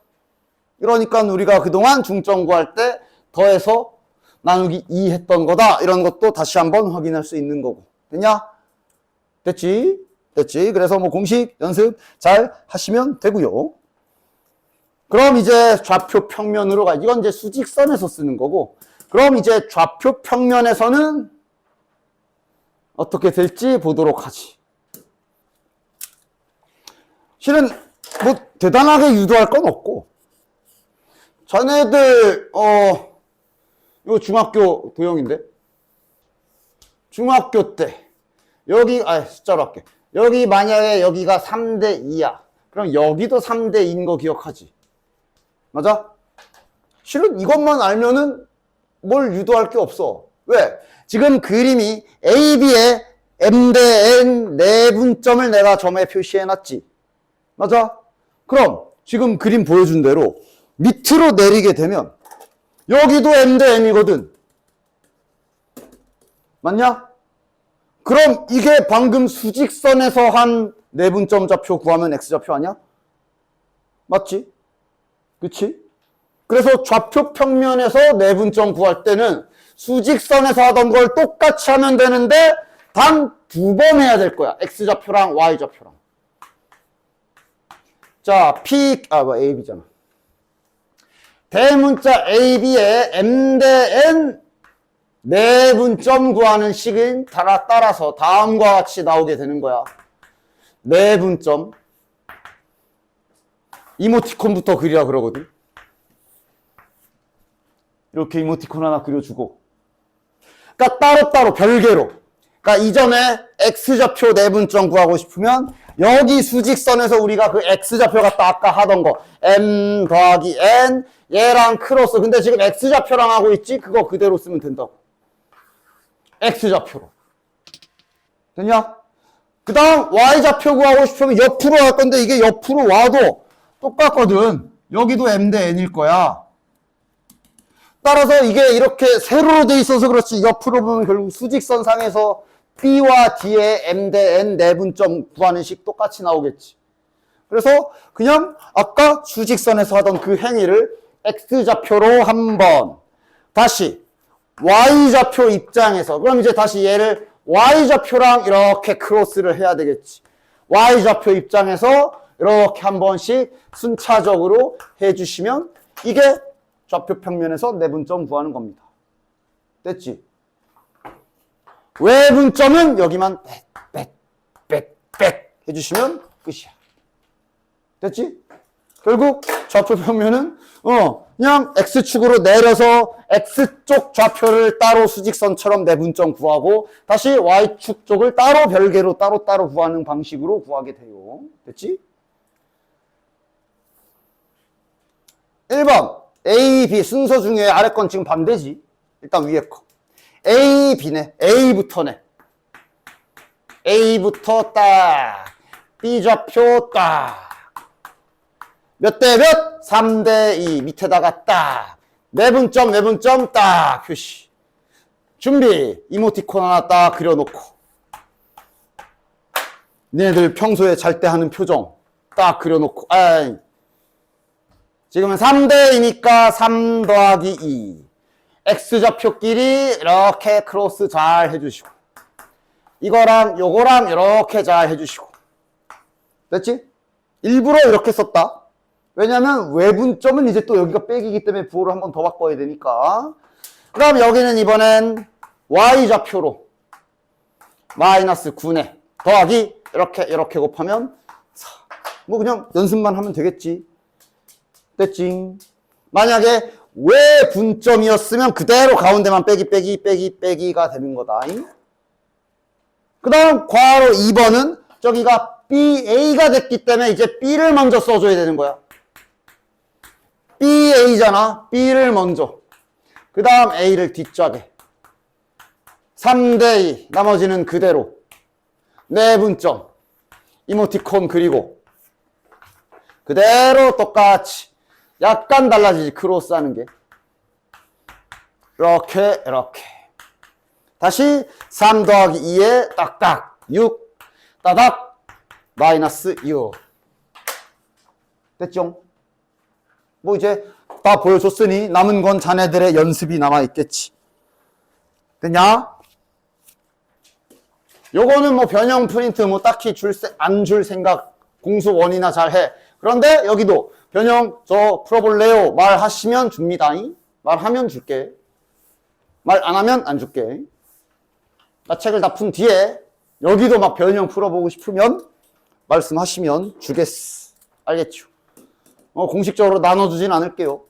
그러니까 우리가 그동안 중점 구할 때 더해서 나누기 2 했던 거다. 이런 것도 다시 한번 확인할 수 있는 거고. 됐냐? 됐지? 됐지? 그래서 뭐 공식 연습 잘 하시면 되고요. 그럼 이제 좌표 평면으로 가. 이건 이제 수직선에서 쓰는 거고. 그럼 이제 좌표 평면에서는 어떻게 될지 보도록 하지. 실은 뭐 대단하게 유도할 건 없고. 자네들 이거 중학교 도형인데. 중학교 때 여기 숫자로 할게. 여기 만약에 여기가 3대 2야. 그럼 여기도 3대 2인 거 기억하지. 맞아? 실은 이것만 알면은 뭘 유도할 게 없어. 왜? 지금 그림이 A, B에 M 대 N 내분점을 내가 점에 표시해놨지. 맞아? 그럼 지금 그림 보여준 대로 밑으로 내리게 되면 여기도 M 대 N이거든. 맞냐? 그럼 이게 방금 수직선에서 한 내분점 좌표 구하면 X좌표 아니야? 맞지? 그치? 그래서 좌표 평면에서 내분점 구할 때는 수직선에서 하던 걸 똑같이 하면 되는데 단 2번 해야 될 거야. X좌표랑 Y좌표랑. 자, AB잖아. 대문자 AB에 M 대 N 내분점 구하는 식인 따라서 다음과 같이 나오게 되는 거야. 내분점. 이모티콘부터 그리라 그러거든. 이렇게 이모티콘 하나 그려주고. 그러니까 따로따로 별개로 그러니까 이전에 x좌표 내분점 구하고 싶으면 여기 수직선에서 우리가 그 x좌표 갖다 아까 하던 거 m 더하기 n 얘랑 크로스. 근데 지금 x좌표랑 하고 있지? 그거 그대로 쓰면 된다고. x좌표로. 됐냐? 그 다음 y좌표 구하고 싶으면 옆으로 할 건데 이게 옆으로 와도 똑같거든. 여기도 m 대 n일 거야. 따라서 이게 이렇게 세로로 돼 있어서 그렇지 옆으로 보면 결국 수직선상에서 B와 D의 M 대 N 내분점 구하는 식 똑같이 나오겠지. 그래서 그냥 아까 수직선에서 하던 그 행위를 X좌표로 한번 다시 Y좌표 입장에서 그럼 이제 다시 얘를 Y좌표랑 이렇게 크로스를 해야 되겠지. Y좌표 입장에서 이렇게 한 번씩 순차적으로 해주시면 이게 좌표 평면에서 내분점 구하는 겁니다. 됐지? 외분점은 여기만 빽 해주시면 끝이야. 됐지? 결국 좌표 평면은 그냥 X축으로 내려서 X쪽 좌표를 따로 수직선처럼 내분점 구하고 다시 Y축 쪽을 따로 별개로 따로 구하는 방식으로 구하게 돼요. 됐지? 1번 A, B 순서 중에 아래 건 지금 반대지. 일단 위에 거. A, B네. A부터네. A부터 딱. B좌표 딱. 몇 대 몇? 3대 2. 밑에다가 딱. 내분점 딱. 표시. 준비. 이모티콘 하나 딱 그려놓고. 얘네들 평소에 잘 때 하는 표정 딱 그려놓고. 지금은 3대2니까 3 더하기 2. X좌표끼리 이렇게 크로스 잘 해주시고. 이거랑 요거랑 이렇게 잘 해주시고. 됐지? 일부러 이렇게 썼다. 왜냐면 외분점은 이제 또 여기가 빼기이기 때문에 부호를 한 번 더 바꿔야 되니까. 그럼 여기는 이번엔 Y좌표로 마이너스 9네. 더하기 이렇게 곱하면 4. 뭐 그냥 연습만 하면 되겠지. 됐지? 만약에 외분점이었으면 그대로 가운데만 빼기가 되는 거다. 그 다음 괄호 2번은 저기가 BA가 됐기 때문에 이제 B를 먼저 써줘야 되는 거야. BA잖아. B를 먼저. 그 다음 A를 뒷좌게. 3대2. 나머지는 그대로. 내분점. 이모티콘 그리고. 그대로 똑같이. 약간 달라지지. 크로스 하는 게. 이렇게. 다시 3 더하기 2에 딱딱 6 따닥 마이너스 6. 됐죠? 뭐 이제 다 보여줬으니 남은 건 자네들의 연습이 남아있겠지. 됐냐? 요거는 뭐 변형 프린트 뭐 딱히 안 줄 생각 공수 원이나 잘 해. 그런데 여기도 변형 저 풀어볼래요? 말하시면 줍니다. 말하면 줄게. 말 안 하면 안 줄게. 나 책을 다 푼 뒤에 여기도 막 변형 풀어보고 싶으면 말씀하시면 주겠어. 알겠죠? 공식적으로 나눠주진 않을게요.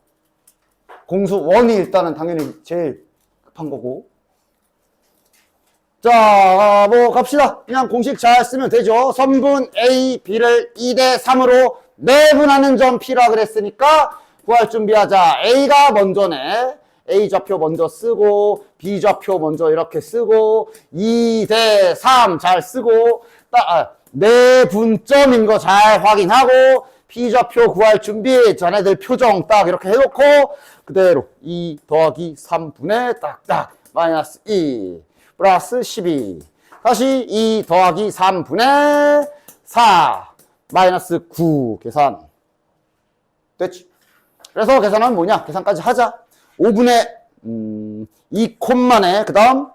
공수 원이 일단은 당연히 제일 급한 거고. 자, 뭐 갑시다. 그냥 공식 잘 쓰면 되죠. 선분 A, B를 2대 3으로 내분하는 점 P라 그랬으니까 구할 준비하자. A가 먼저네. A 좌표 먼저 쓰고 B 좌표 먼저 이렇게 쓰고 2대 3 잘 쓰고 내분점인 거 잘 확인하고 P 좌표 구할 준비 자네들 표정 딱 이렇게 해놓고 그대로 2 더하기 3분의 딱딱 마이너스 2 플러스 12 다시 2 더하기 3분의 4 마이너스 9 계산 됐지? 그래서 계산하면 뭐냐? 계산까지 하자. 5분의 2 콤마네. 그 다음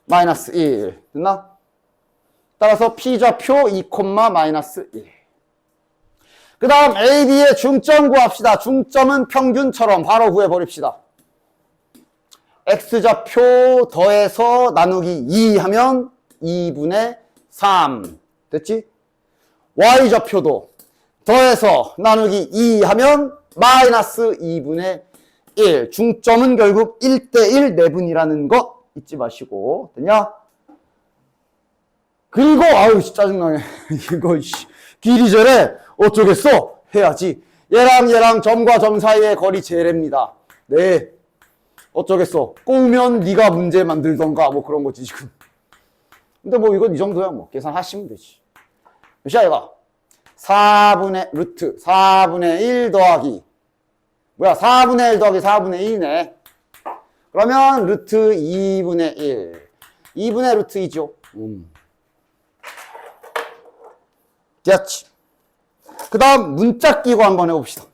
마이너스 1 됐나? 따라서 P좌표 2 콤마 마이너스 1. 그 다음 A, B의 중점 구합시다. 중점은 평균처럼 바로 구해버립시다. X좌표 더해서 나누기 2 하면 2분의 3 됐지? Y좌표도 더해서 나누기 2 하면 마이너스 2분의 1. 중점은 결국 1대1 내분이라는 것 잊지 마시고 됐냐? 그리고 아유 짜증나네. 이거 길이 저래 어쩌겠어 해야지. 얘랑 점과 점 사이의 거리 제래입니다. 네, 어쩌겠어. 꼬우면 네가 문제 만들던가 뭐 그런 거지 지금. 근데 뭐 이건 이 정도야. 뭐 계산하시면 되지. 몇이야 얘가? 4분의 루트 4분의 1 더하기 뭐야 4분의 1 더하기 4분의 1이네. 그러면 루트 2분의 1 2분의 루트 2죠. 됐지. 그 다음 문자 끼고 한번 해봅시다.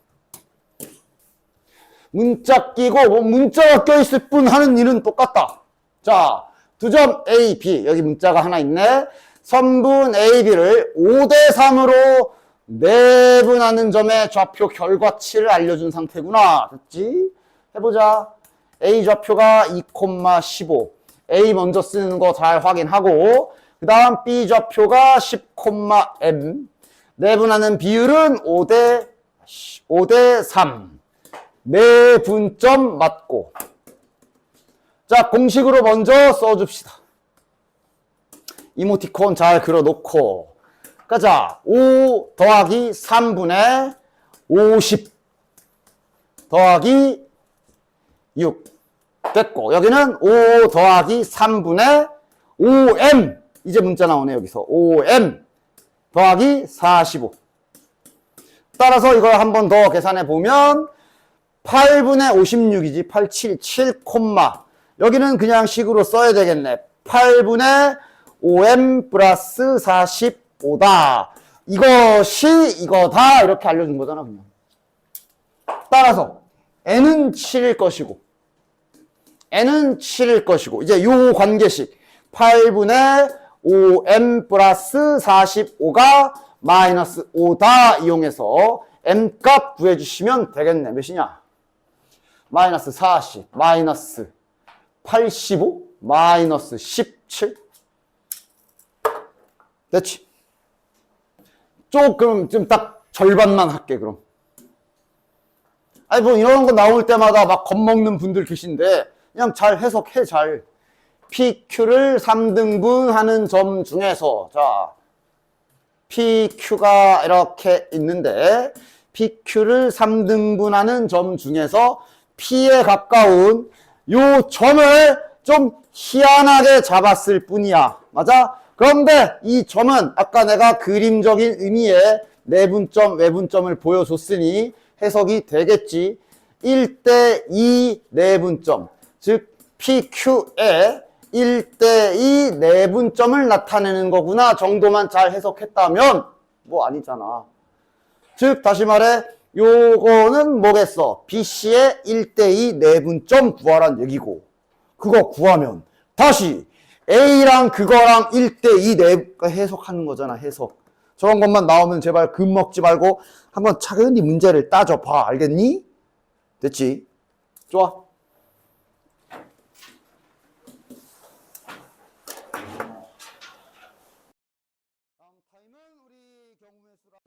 문자 끼고 뭐 문자가 껴있을 뿐 하는 일은 똑같다. 자, 두 점 A, B 여기 문자가 하나 있네. 선분 A, B를 5대3으로 내분하는 점의 좌표 결과치를 알려준 상태구나. 됐지? 해보자. A 좌표가 2,15 A 먼저 쓰는 거 잘 확인하고 그 다음 B 좌표가 10,m 내분하는 비율은 5대3 내분점 맞고. 자, 공식으로 먼저 써줍시다. 이모티콘 잘 그려놓고 가자. 5 더하기 3분의 50 더하기 6 됐고 여기는 5 더하기 3분의 5m 이제 문자 나오네. 여기서 5m 더하기 45 따라서 이걸 한 번 더 계산해 보면 8분의 56이지 877, 여기는 그냥 식으로 써야 되겠네. 8분의 5m 플러스 45다. 이것이 이거다 이렇게 알려준 거잖아. 그냥. 따라서 n은 7일 것이고 n은 7일 것이고 이제 요 관계식 8분의 5m 플러스 45가 마이너스 5다 이용해서 m 값 구해주시면 되겠네. 몇이냐? 마이너스 40, 마이너스 85, 마이너스 17 됐지? 조금 좀 딱 절반만 할게 그럼. 아니 뭐 이런 거 나올 때마다 막 겁먹는 분들 계신데 그냥 잘 해석해. 잘. PQ를 3등분 하는 점 중에서 자 PQ가 이렇게 있는데 PQ를 3등분 하는 점 중에서 P에 가까운 요 점을 좀 희한하게 잡았을 뿐이야. 맞아? 그런데 이 점은 아까 내가 그림적인 의미의 내분점, 외분점을 보여줬으니 해석이 되겠지. 1대2 내분점, 즉 PQ에 1대2 내분점을 나타내는 거구나 정도만 잘 해석했다면 뭐 아니잖아. 즉 다시 말해 요거는 뭐겠어? BC의 1대2 내분점 구하란 얘기고 그거 구하면 다시 A랑 그거랑 1대2 해석하는 거잖아. 해석. 저런 것만 나오면 제발 금 먹지 말고 한번 차근히 문제를 따져봐. 알겠니? 됐지? 좋아. 다음 타임은 우리 경우의 수라